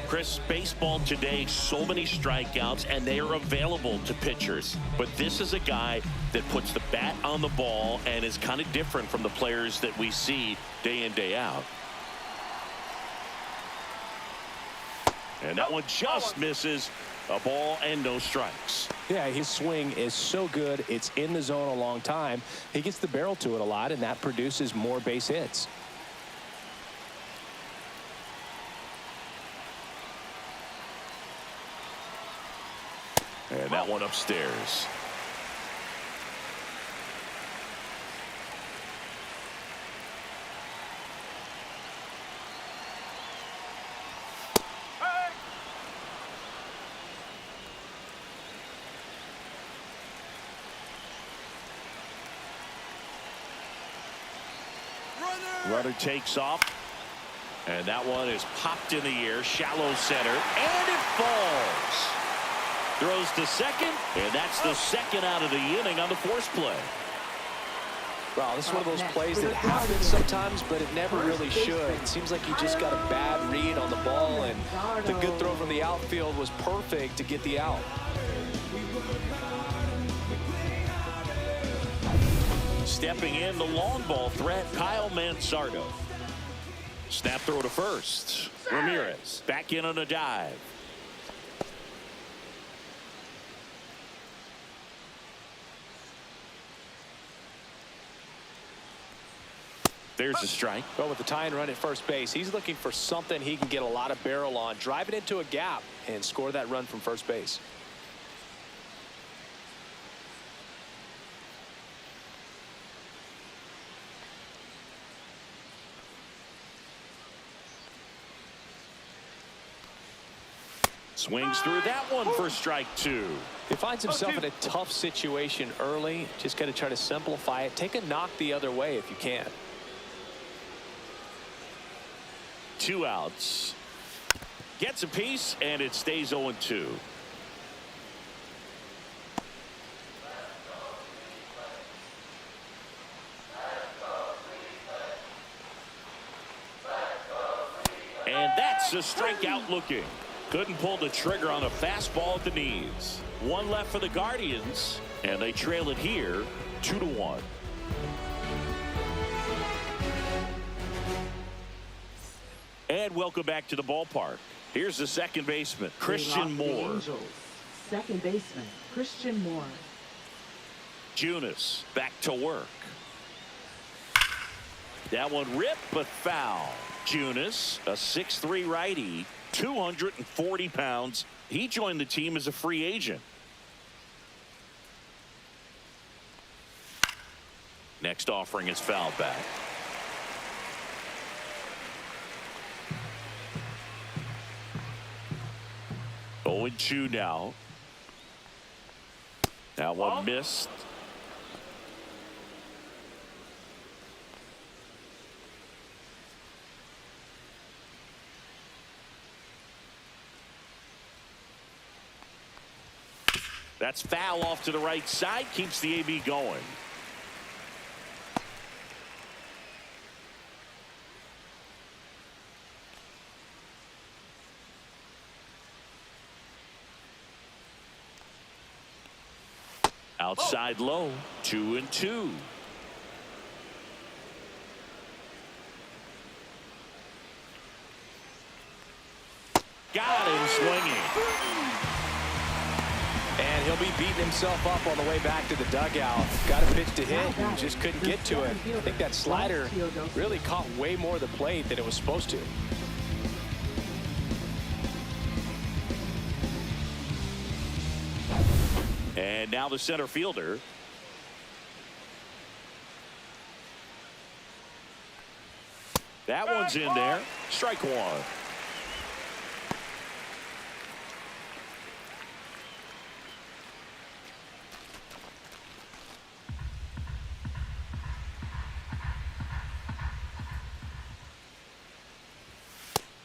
Chris, baseball today, so many strikeouts, and they are available to pitchers. But this is a guy that puts the bat on the ball and is kind of different from the players that we see day in, day out. And that one just misses. A ball and no strikes. Yeah, his swing is so good. It's in the zone a long time. He gets the barrel to it a lot, and that produces more base hits. And that one upstairs. Runner takes off, and that one is popped in the air, shallow center, and it falls. Throws to second, and that's the second out of the inning on the force play. Well, this is one of those plays that happens sometimes, but it never really should. It seems like he just got a bad read on the ball, and the good throw from the outfield was perfect to get the out. Stepping in, the long ball threat, Kyle Mansardo. Snap throw to first. Ramirez back in on a dive. There's a strike. Well, with the tying run at first base, he's looking for something he can get a lot of barrel on, drive it into a gap, and score that run from first base. Swings through that one for strike two. He finds himself in a tough situation early. Just got to try to simplify it. Take a knock the other way if you can. 2 outs. Gets a piece, and it stays 0-2. And that's a strikeout looking. Couldn't pull the trigger on a fastball at the knees. One left for the Guardians, and they trail it here 2-1. And welcome back to the ballpark. Here's the second baseman, Christian Moore. Angels. Second baseman, Christian Moore. Junis back to work. That one ripped but foul. Junis, a 6'3" righty, 240 pounds. He joined the team as a free agent. Next offering is fouled back. Oh, 0-2 now. That one missed. That's foul off to the right side. Keeps the AB going. Outside low. 2-2. Got him swinging. And he'll be beating himself up on the way back to the dugout. Got a pitch to hit and just couldn't get to it. I think that slider really caught way more of the plate than it was supposed to. And now the center fielder. That one's in there. Strike one.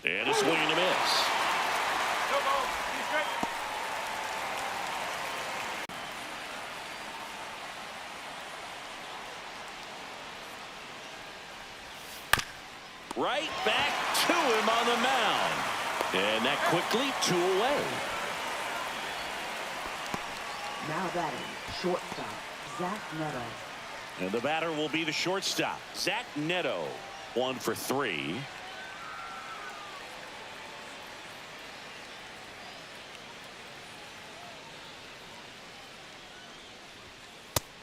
And a swing and a miss. No ball. He's straight. Right back to him on the mound. And that quickly 2 away. Now batting, shortstop, Zach Neto. And the batter will be the shortstop, Zach Neto. 1 for 3.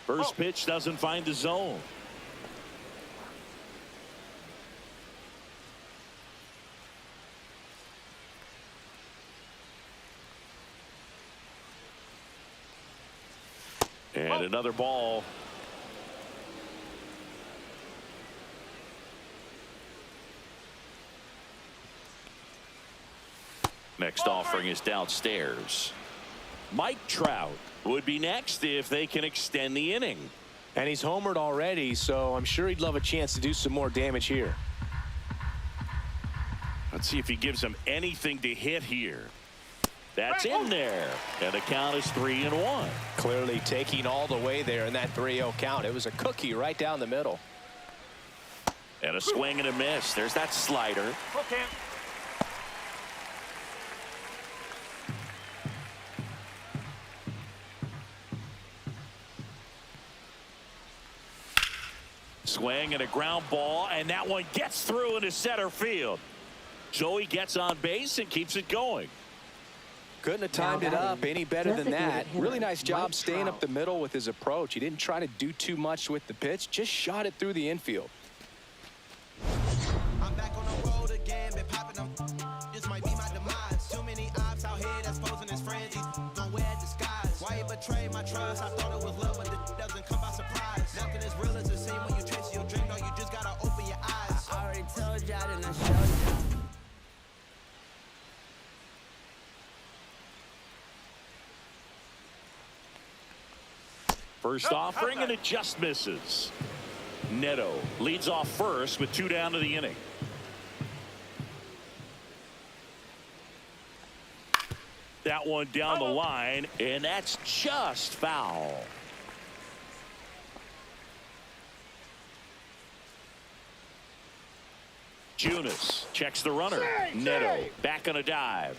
First pitch doesn't find the zone. And another ball. Next offering is downstairs. Mike Trout would be next if they can extend the inning. And he's homered already, so I'm sure he'd love a chance to do some more damage here. Let's see if he gives them anything to hit here. That's in there. And the count is 3-1. Clearly taking all the way there in that 3-0 count. It was a cookie right down the middle. And a swing and a miss. There's that slider. Okay. Swing and a ground ball, and that one gets through into center field. Joey gets on base and keeps it going. Couldn't have timed it up any better than that. Really nice job staying up the middle with his approach. He didn't try to do too much with the pitch, just shot it through the infield. I'm back on the road again, been popping them. This might be my demise. Too many ops out here that's posing as friends. He's gonna wear a disguise. Why you betray my trust? I thought it was love, but it doesn't come by surprise. Nothing as real as it seems when you chase your dream. No, you just gotta open your eyes. I already told you I didn't show you. First offering, and it just misses. Neto leads off first with 2 down to the inning. That one down the line, and that's just foul. Junis checks the runner. Neto back on a dive.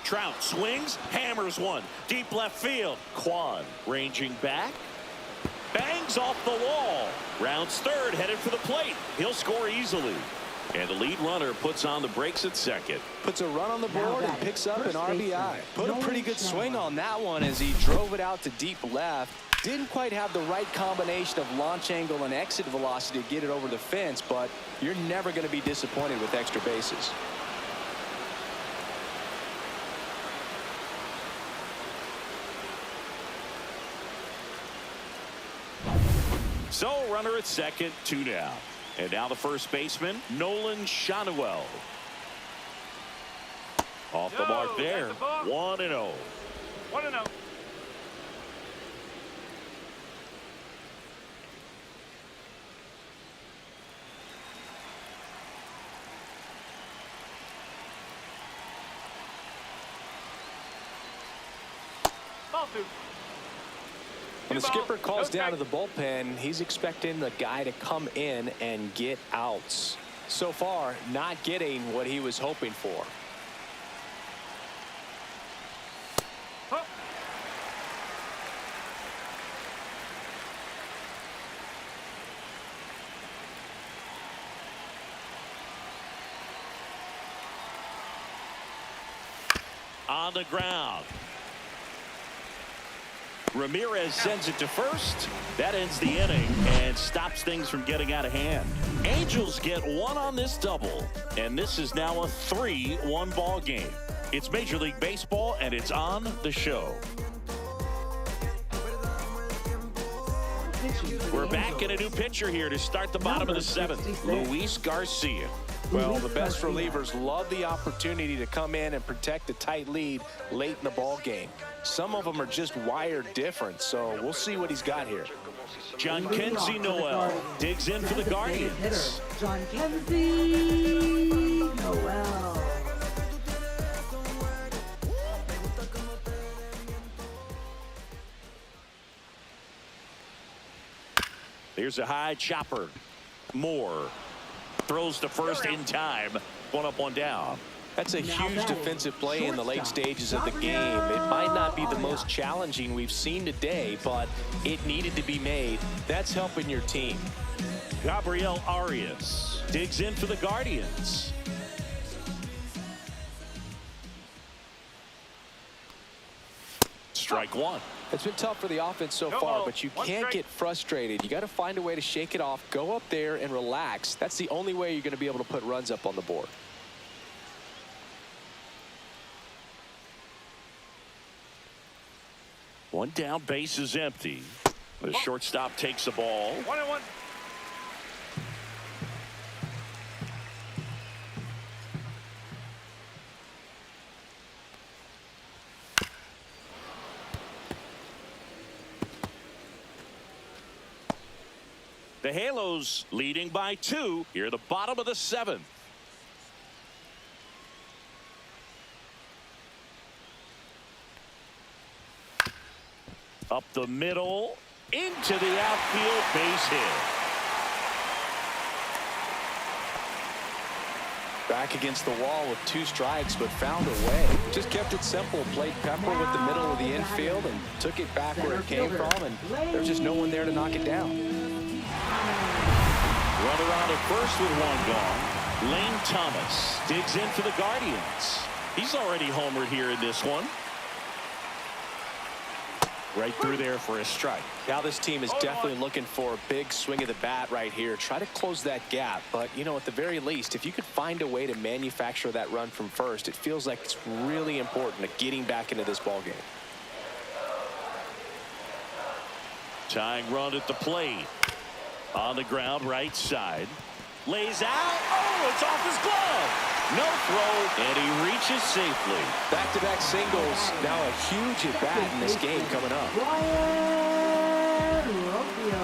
Trout swings, hammers one. Deep left field. Kwan ranging back. Bangs off the wall. Rounds third, headed for the plate. He'll score easily. And the lead runner puts on the brakes at second. Puts a run on the board and picks up an RBI. Put a pretty good swing on that one as he drove it out to deep left. Didn't quite have the right combination of launch angle and exit velocity to get it over the fence, but you're never going to be disappointed with extra bases. So runner at second, 2 down. And now the first baseman, Nolan Shanuel. Off the mark there, 1-0. 1-0. Ball 2. When the skipper calls down to the bullpen, he's expecting the guy to come in and get outs. So far, not getting what he was hoping for. On the ground. Ramirez sends it to first. That ends the inning and stops things from getting out of hand. Angels get 1 on this double, and this is now a 3-1 ball game. It's Major League Baseball, and it's on the show. We're back in a new pitcher here to start the bottom of the 7th. Luis Garcia. Well, the best relievers love the opportunity to come in and protect a tight lead late in the ball game. Some of them are just wired different, so we'll see what he's got here. John Kenzie Noel digs in for the Guardians. John Kenzie Noel. Here's a high chopper. Moore throws to first in time. One up, one down. That's a huge defensive play in the late stages of the game. It might not be the most challenging we've seen today, but it needed to be made. That's helping your team. Gabriel Arias digs in for the Guardians. Strike one. It's been tough for the offense so far, but you can't get frustrated. You got to find a way to shake it off, go up there and relax. That's the only way you're going to be able to put runs up on the board. One down, base is empty. The shortstop takes the ball. 1-1. The Halos leading by 2 here at the bottom of the 7th. Up the middle, into the outfield, base hit. Back against the wall with 2 strikes, but found a way. Just kept it simple. Played pepper with the middle of the infield and took it back where it came from, and there's just no one there to knock it down. Runner on at first with 1 gone. Lane Thomas digs in for the Guardians. He's already homered here in this one. Right through there for a strike. Now this team is definitely looking for a big swing of the bat right here. Try to close that gap. But, you know, at the very least, if you could find a way to manufacture that run from first, it feels like it's really important to getting back into this ball game. Tying run at the plate. On the ground, right side. Lays out. Oh, it's off his glove. No throw, and he reaches safely. Back-to-back singles. Now a huge at-bat in this game coming up.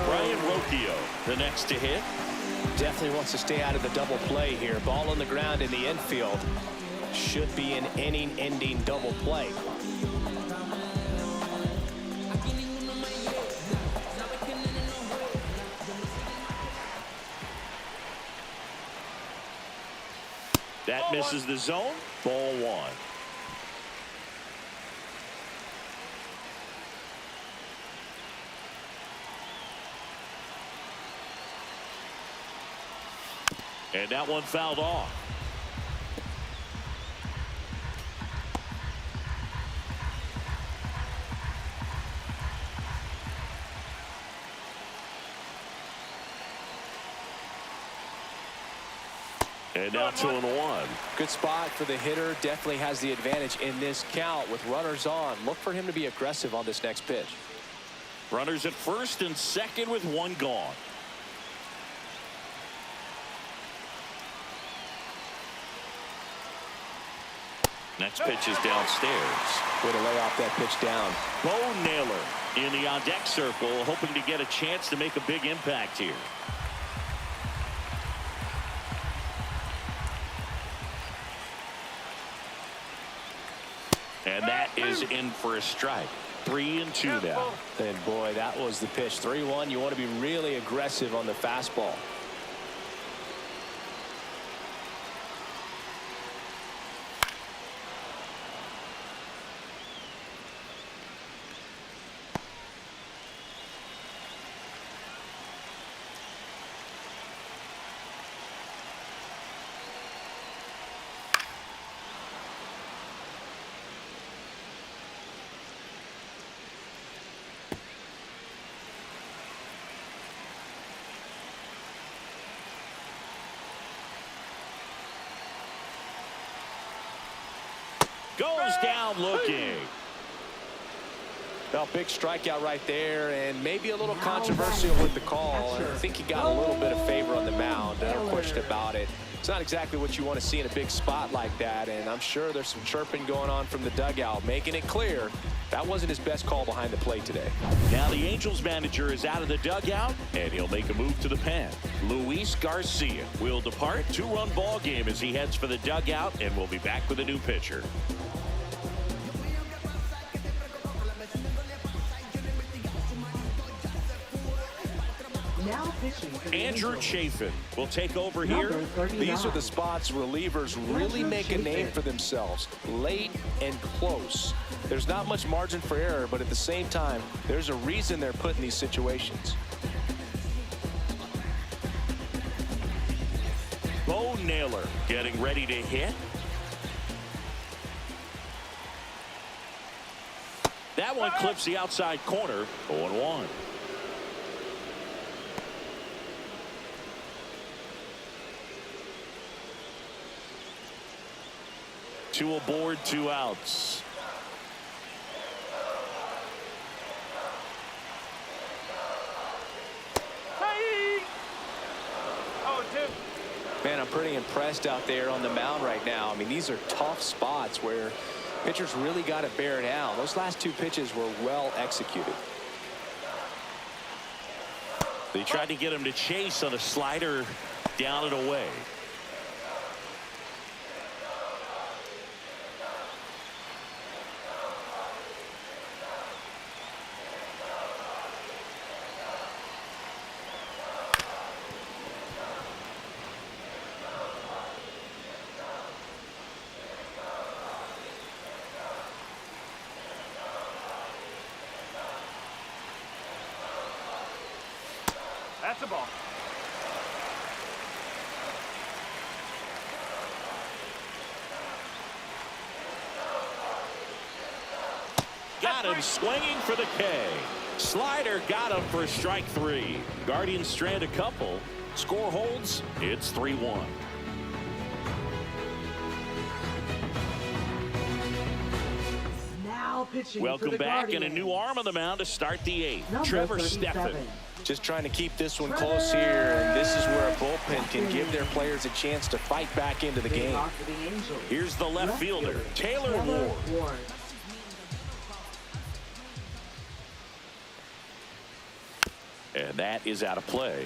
Brian Rocchio, the next to hit. Definitely wants to stay out of the double play here. Ball on the ground in the infield. Should be an inning-ending double play. That misses the zone. Ball 1. And that one fouled off. And now 2-1. Good spot for the hitter. Definitely has the advantage in this count with runners on. Look for him to be aggressive on this next pitch. Runners at first and second with 1 gone. Next pitch is downstairs. Way to lay off that pitch down. Bo Naylor in the on-deck circle, hoping to get a chance to make a big impact here. And that is in for a strike. 3-2 now. And boy, that was the pitch. 3-1. You want to be really aggressive on the fastball. Goes down looking. Well, big strikeout right there, and maybe a little controversial with the call. I think he got a little bit of favor on the mound. No question about it. It's not exactly what you want to see in a big spot like that, and I'm sure there's some chirping going on from the dugout, making it clear that wasn't his best call behind the plate today. Now the Angels manager is out of the dugout, and he'll make a move to the pen. Luis Garcia will depart. 2-run ball game as he heads for the dugout, and we'll be back with a new pitcher. Now pitching for the Andrew Angels. Chafin will take over Number here. 39. These are the spots relievers really Andrew make a name Chafin. for themselves. Late and close. There's not much margin for error, but at the same time, there's a reason they're put in these situations. Bo Naylor getting ready to hit. That one clips the outside corner. 0-1. Two aboard, 2 outs. Hey! Oh, 2. Man, I'm pretty impressed out there on the mound right now. I mean, these are tough spots where pitchers really got to bear down. Those last 2 pitches were well executed. They tried to get him to chase on a slider down and away. That's a ball. Got him swinging for the K. Slider got him for strike 3. Guardians strand a couple. Score holds. It's 3-1. Now pitching for Welcome the back, Guardians. and a new arm on the mound to start the 8th. Number Trevor 37. Steffen. Just trying to keep this one close here, and this is where a bullpen can give their players a chance to fight back into the Leading game. off for the Angels. Here's the left fielder, Taylor Ward. And that is out of play.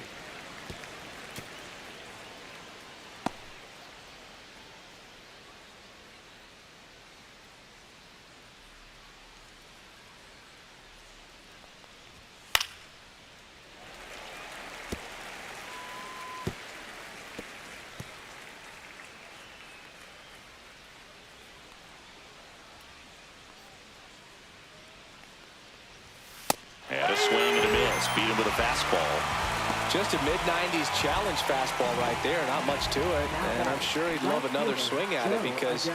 And a swing and a miss. Beat him with a fastball. Just a mid-90s challenge fastball right there. Not much to it. And I'm sure he'd love another swing at it because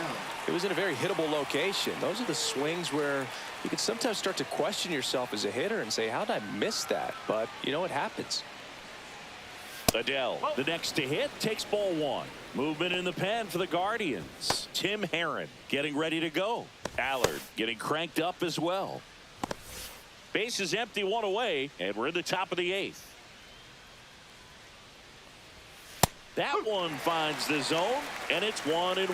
it was in a very hittable location. Those are the swings where you can sometimes start to question yourself as a hitter and say, how did I miss that? But, you know, it happens. Adele, the next to hit, takes ball 1. Movement in the pen for the Guardians. Tim Herron getting ready to go. Allard getting cranked up as well. Base is empty, 1 away, and we're in the top of the 8th. That one finds the zone, and it's 1-1.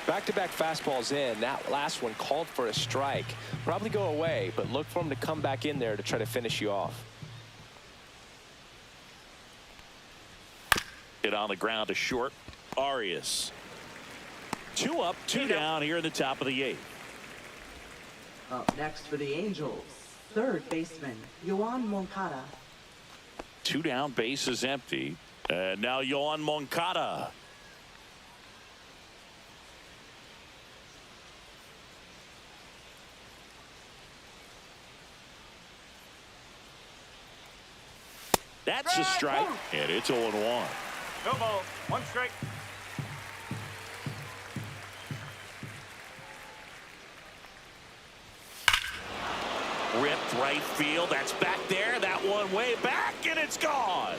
Back-to-back fastballs in. That last one called for a strike. Probably go away, but look for him to come back in there to try to finish you off. Hit on the ground to short. Arias. 2 up, 2 down here in the top of the 8th. Up next for the Angels, third baseman, Yoan Moncada. 2 down, base is empty. And now Yoan Moncada. That's a strike, and it's 0-1. No ball. 1 strike. Ripped right field. That's back there. That one way back, and it's gone.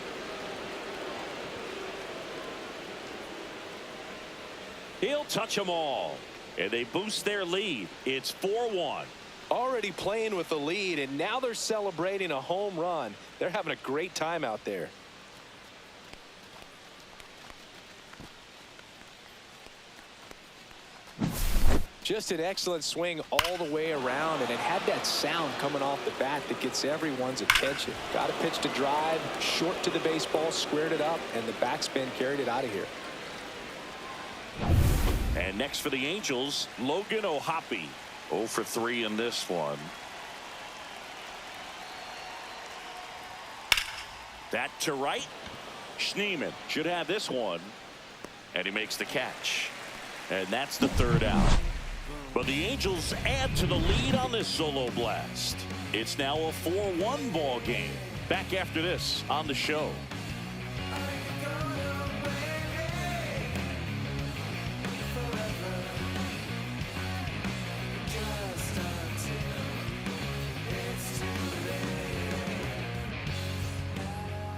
He'll touch them all, and they boost their lead. It's 4-1. Already playing with the lead, and now they're celebrating a home run. They're having a great time out there. Just an excellent swing all the way around, and it had that sound coming off the bat that gets everyone's attention. Got a pitch to drive, short to the baseball, squared it up, and the backspin carried it out of here. And next for the Angels, Logan O'Hoppe. 0 for 3 in this one. That to right. Schneemann should have this one. And he makes the catch. And that's the third out. But the Angels add to the lead on this solo blast. It's now a 4-1 ball game. Back after this on the show.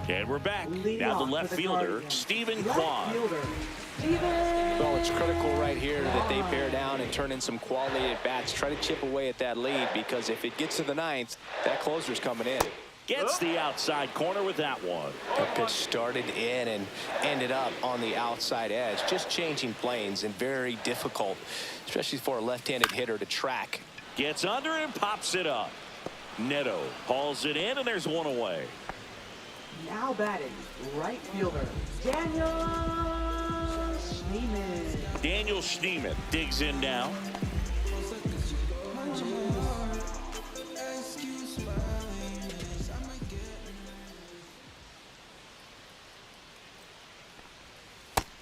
And we're back. Now the left fielder, Stephen Kwan. Well, it's critical right here that they bear down and turn in some quality at bats. Try to chip away at that lead, because if it gets to the ninth, that closer's coming in. Gets the outside corner with that one. The pitch started in and ended up on the outside edge. Just changing planes, and very difficult, especially for a left-handed hitter, to track. Gets under it and pops it up. Neto hauls it in, and there's one away. Now batting, right fielder, Daniel Schneemann. Daniel Schneemann digs in now.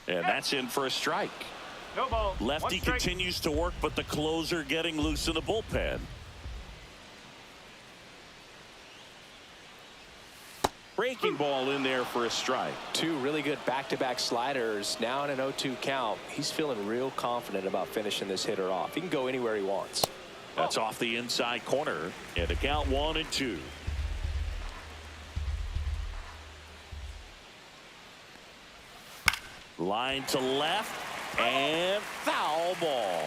And that's in for a strike. No ball. Lefty continues to work, but the closer getting loose in the bullpen. Breaking ball in there for a strike. Two really good back-to-back sliders. Now in an 0-2 count. He's feeling real confident about finishing this hitter off. He can go anywhere he wants. That's off the inside corner. And the count 1-2. Line to left and foul ball.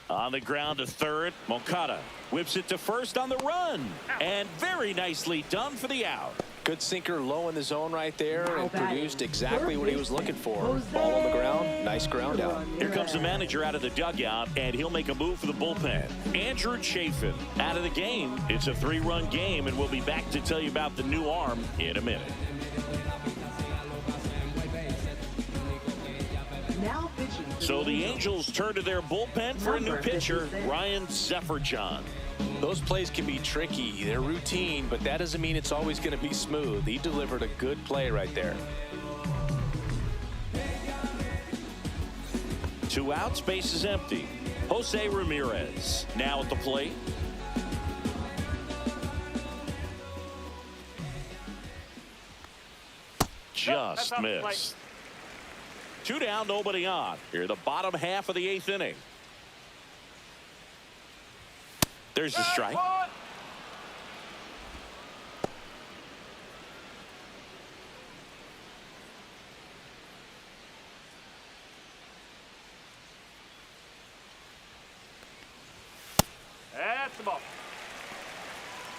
On the ground to third, Moncada whips it to first on the run, and very nicely done for the out. Good sinker low in the zone right there, and produced exactly what he was looking for. Ball on the ground, nice ground out. Here comes the manager out of the dugout, and he'll make a move for the bullpen. Andrew Chafin out of the game. It's a 3-run game, and we'll be back to tell you about the new arm in a minute. So the Angels turn to their bullpen for a new pitcher, Ryan Zefferjohn. Those plays can be tricky. They're routine, but that doesn't mean it's always going to be smooth. He delivered a good play right there. 2 outs, base is empty. Jose Ramirez now at the plate. Just missed. 2 down, nobody on. Here, the bottom half of the 8th inning. There's the strike. That's the ball.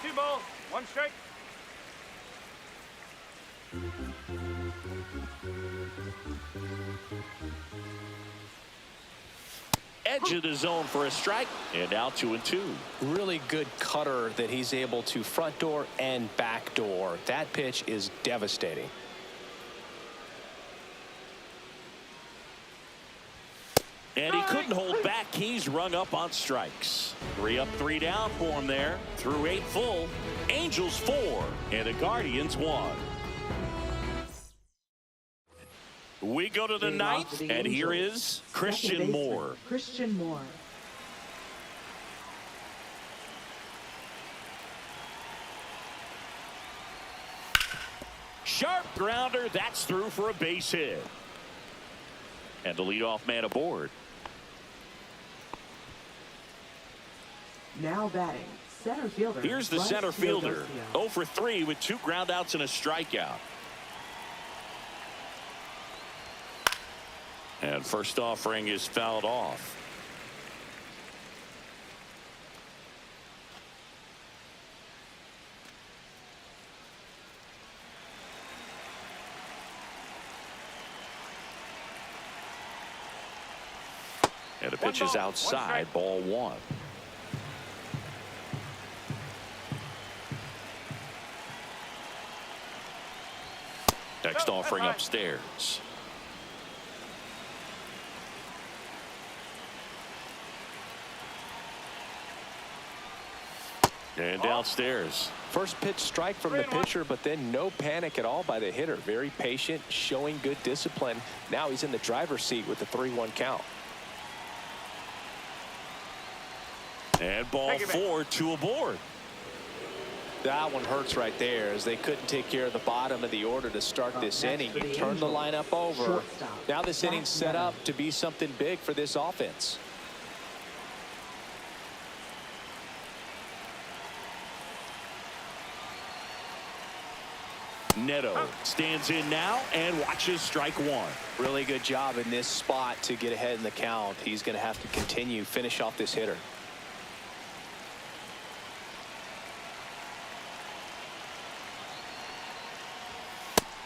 2 balls, 1 strike. Edge of the zone for a strike, and now 2-2. Really good cutter that he's able to front door and back door. That pitch is devastating. And he couldn't hold back. He's rung up on strikes. 3 up, 3 down for him there. Through 8 full. Angels 4 and the Guardians 1. We go to the 9th, and here is Christian Moore. Christian Moore. Sharp grounder. That's through for a base hit. And the leadoff man aboard. Now batting, center fielder. Here's the center fielder. 0 for 3 with 2 groundouts and a strikeout. And first offering is fouled off. And the pitch is outside, ball 1. Next offering upstairs. And downstairs. First pitch strike from the pitcher, but then no panic at all by the hitter. Very patient, showing good discipline. Now he's in the driver's seat with the 3-1 count. And ball 4, 2 aboard. That one hurts right there, as they couldn't take care of the bottom of the order to start this inning. You turn the lineup over. Now this inning's set up to be something big for this offense. Neto stands in now and watches strike 1. Really good job in this spot to get ahead in the count. He's going to have to finish off this hitter.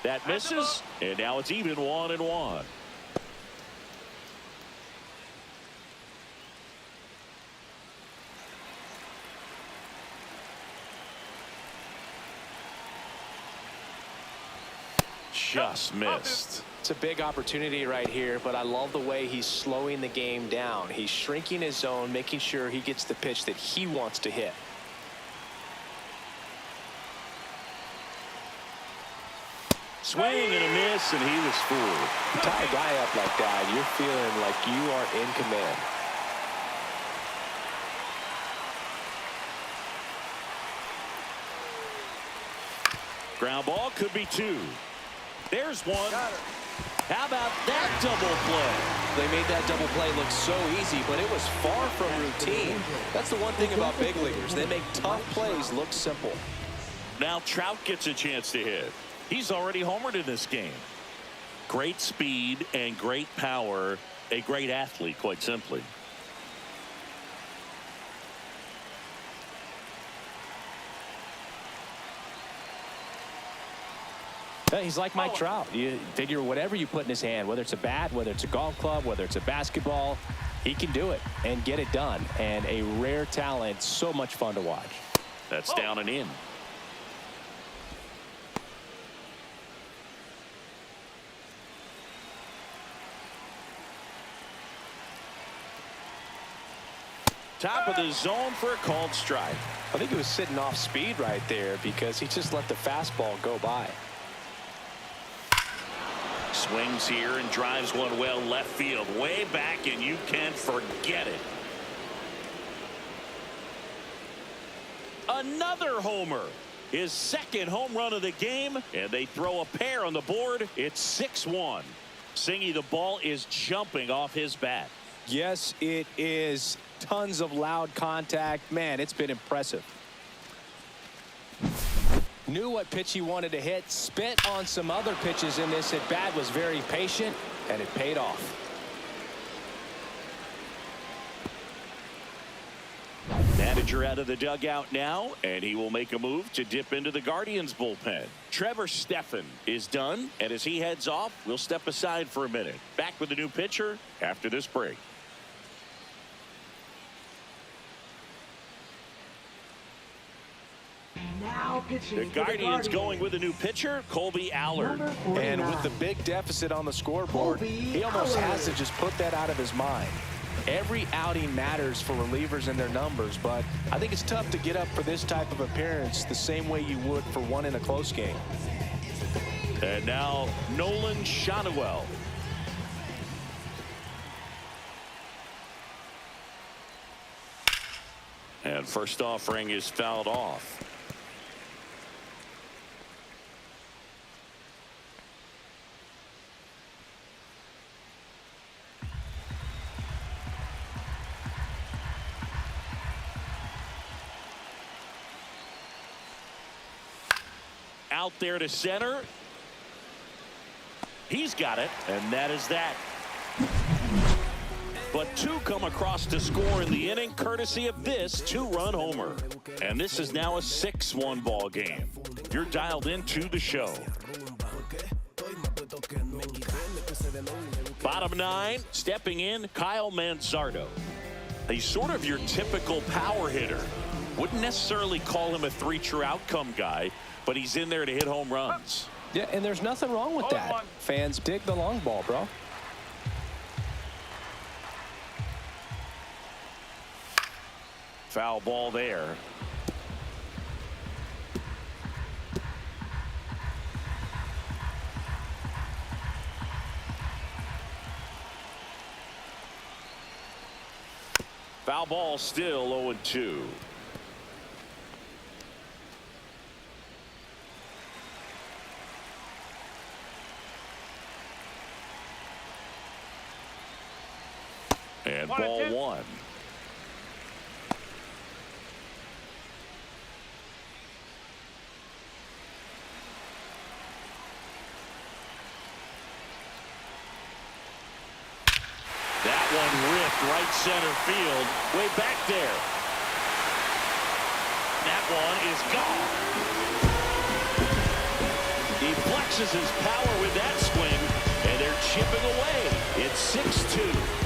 That misses, and now it's even 1-1. Just missed. It's a big opportunity right here, but I love the way he's slowing the game down. He's shrinking his zone, making sure he gets the pitch that he wants to hit. Swing and a miss, and he was fooled. You tie a guy up like that, you're feeling like you are in command. Ground ball could be 2. There's 1. How about that double play? They made that double play look so easy, but it was far from routine. That's the one thing about big leaguers. They make tough plays look simple. Now Trout gets a chance to hit. He's already homered in this game. Great speed and great power. A great athlete, quite simply. He's like Mike Trout. You figure whatever you put in his hand, whether it's a bat, whether it's a golf club, whether it's a basketball, he can do it and get it done. And a rare talent, so much fun to watch. That's down and in. Top of the zone for a called strike. I think he was sitting off speed right there because he just let the fastball go by. Swings here and drives one well left field, way back, and you can't forget it. Another homer, his second home run of the game, and they throw a pair on the board. It's 6-1. Singy, the ball is jumping off his bat. Yes, it is. Tons of loud contact. Man, it's been impressive. Knew what pitch he wanted to hit. Spit on some other pitches in this at bat. Was very patient, and it paid off. Manager out of the dugout now, and he will make a move to dip into the Guardians bullpen. Trevor Stephan is done, and as he heads off, we'll step aside for a minute. Back with a new pitcher after this break. Now pitching The Guardians going with a new pitcher, Colby Allard. And with the big deficit on the scoreboard, he almost has to just put that out of his mind. Every outing matters for relievers and their numbers, but I think it's tough to get up for this type of appearance the same way you would for one in a close game. And now Nolan Shanuel. And first offering is fouled off. Out there to center. He's got it, and that is that. But 2 come across to score in the inning, courtesy of this 2-run homer. And this is now a 6-1 ball game. You're dialed into the show. Bottom 9, stepping in, Kyle Manzardo. He's sort of your typical power hitter. Wouldn't necessarily call him a 3-true outcome guy, but he's in there to hit home runs. Yeah, and there's nothing wrong with that. Fans dig the long ball, bro. Foul ball there. Foul ball still 0-2. And ball 1. That one ripped right center field, way back there. That one is gone. He flexes his power with that swing, and they're chipping away. It's 6-2.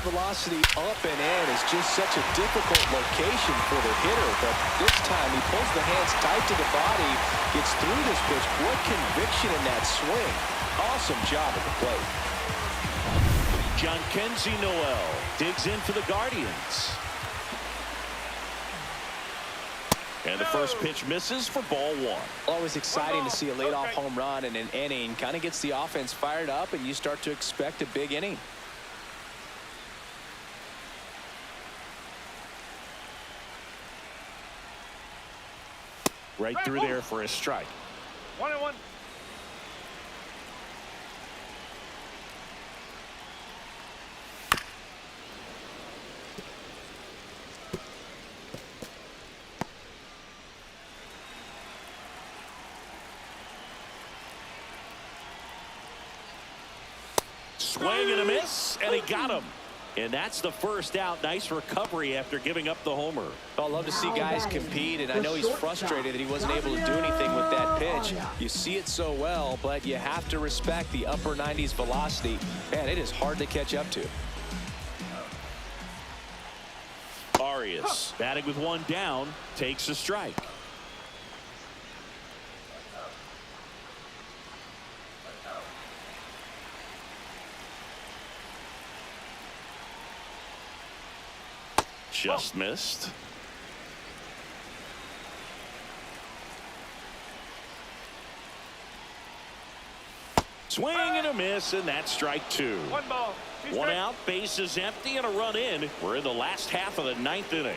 Velocity up and in is just such a difficult location for the hitter, but this time he pulls the hands tight to the body, gets through this pitch. What conviction in that swing. Awesome job at the plate. John Kenzie Noel digs in for the Guardians. And the first pitch misses for ball 1. Always exciting to see a leadoff home run in an inning. Kind of gets the offense fired up, and you start to expect a big inning. Right through there for a strike. 1-1. Swing and a miss, and he got him. And that's the first out. Nice recovery after giving up the homer. I love to see guys compete, and I know he's frustrated that he wasn't able to do anything with that pitch. You see it so well, but you have to respect the upper 90s velocity. Man, it is hard to catch up to. Arias, batting with one down, takes a strike. Just missed. Swing and a miss, and that's strike 2. 1 ball. 2 One strikes. out, bases empty, and a run in. We're in the last half of the 9th inning.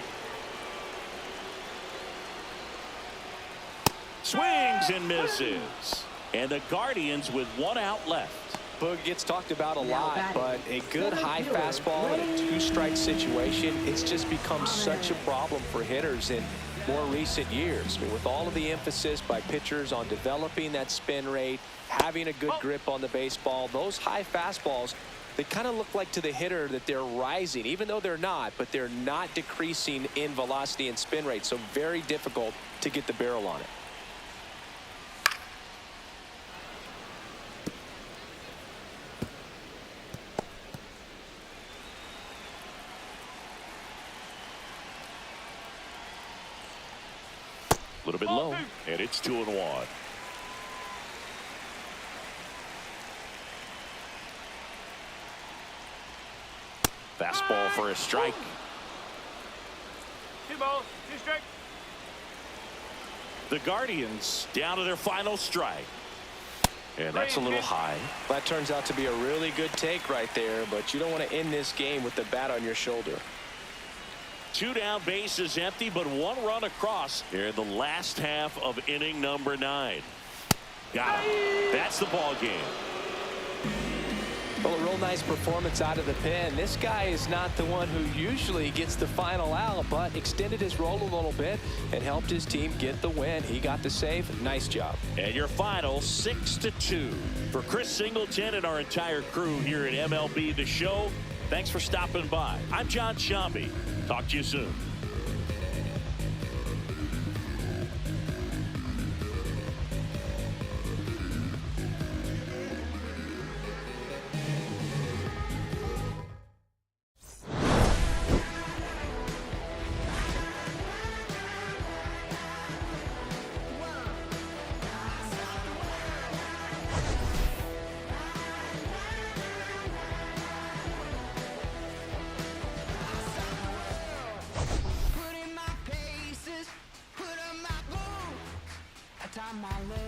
Swings and misses. And the Guardians with 1 out left. Boog gets talked about a lot, but a good high fastball in a 2-strike situation, it's just become such a problem for hitters in more recent years. I mean, with all of the emphasis by pitchers on developing that spin rate, having a good grip on the baseball, those high fastballs, they kind of look like to the hitter that they're rising, even though they're not, but they're not decreasing in velocity and spin rate, so very difficult to get the barrel on it. A little bit low, and it's 2-1. Fastball for a strike. 2 balls. 2 strikes. The Guardians down to their final strike. And that's a little high. That turns out to be a really good take right there, but you don't want to end this game with the bat on your shoulder. 2 down, bases empty, but 1 run across here in the last half of inning number 9. Got him. That's the ball game. Well, a real nice performance out of the pen. This guy is not the one who usually gets the final out, but extended his role a little bit and helped his team get the win. He got the save. Nice job. And your final 6-2. For Chris Singleton and our entire crew here at MLB The Show, thanks for stopping by. I'm John Shambi. Talk to you soon. my leg.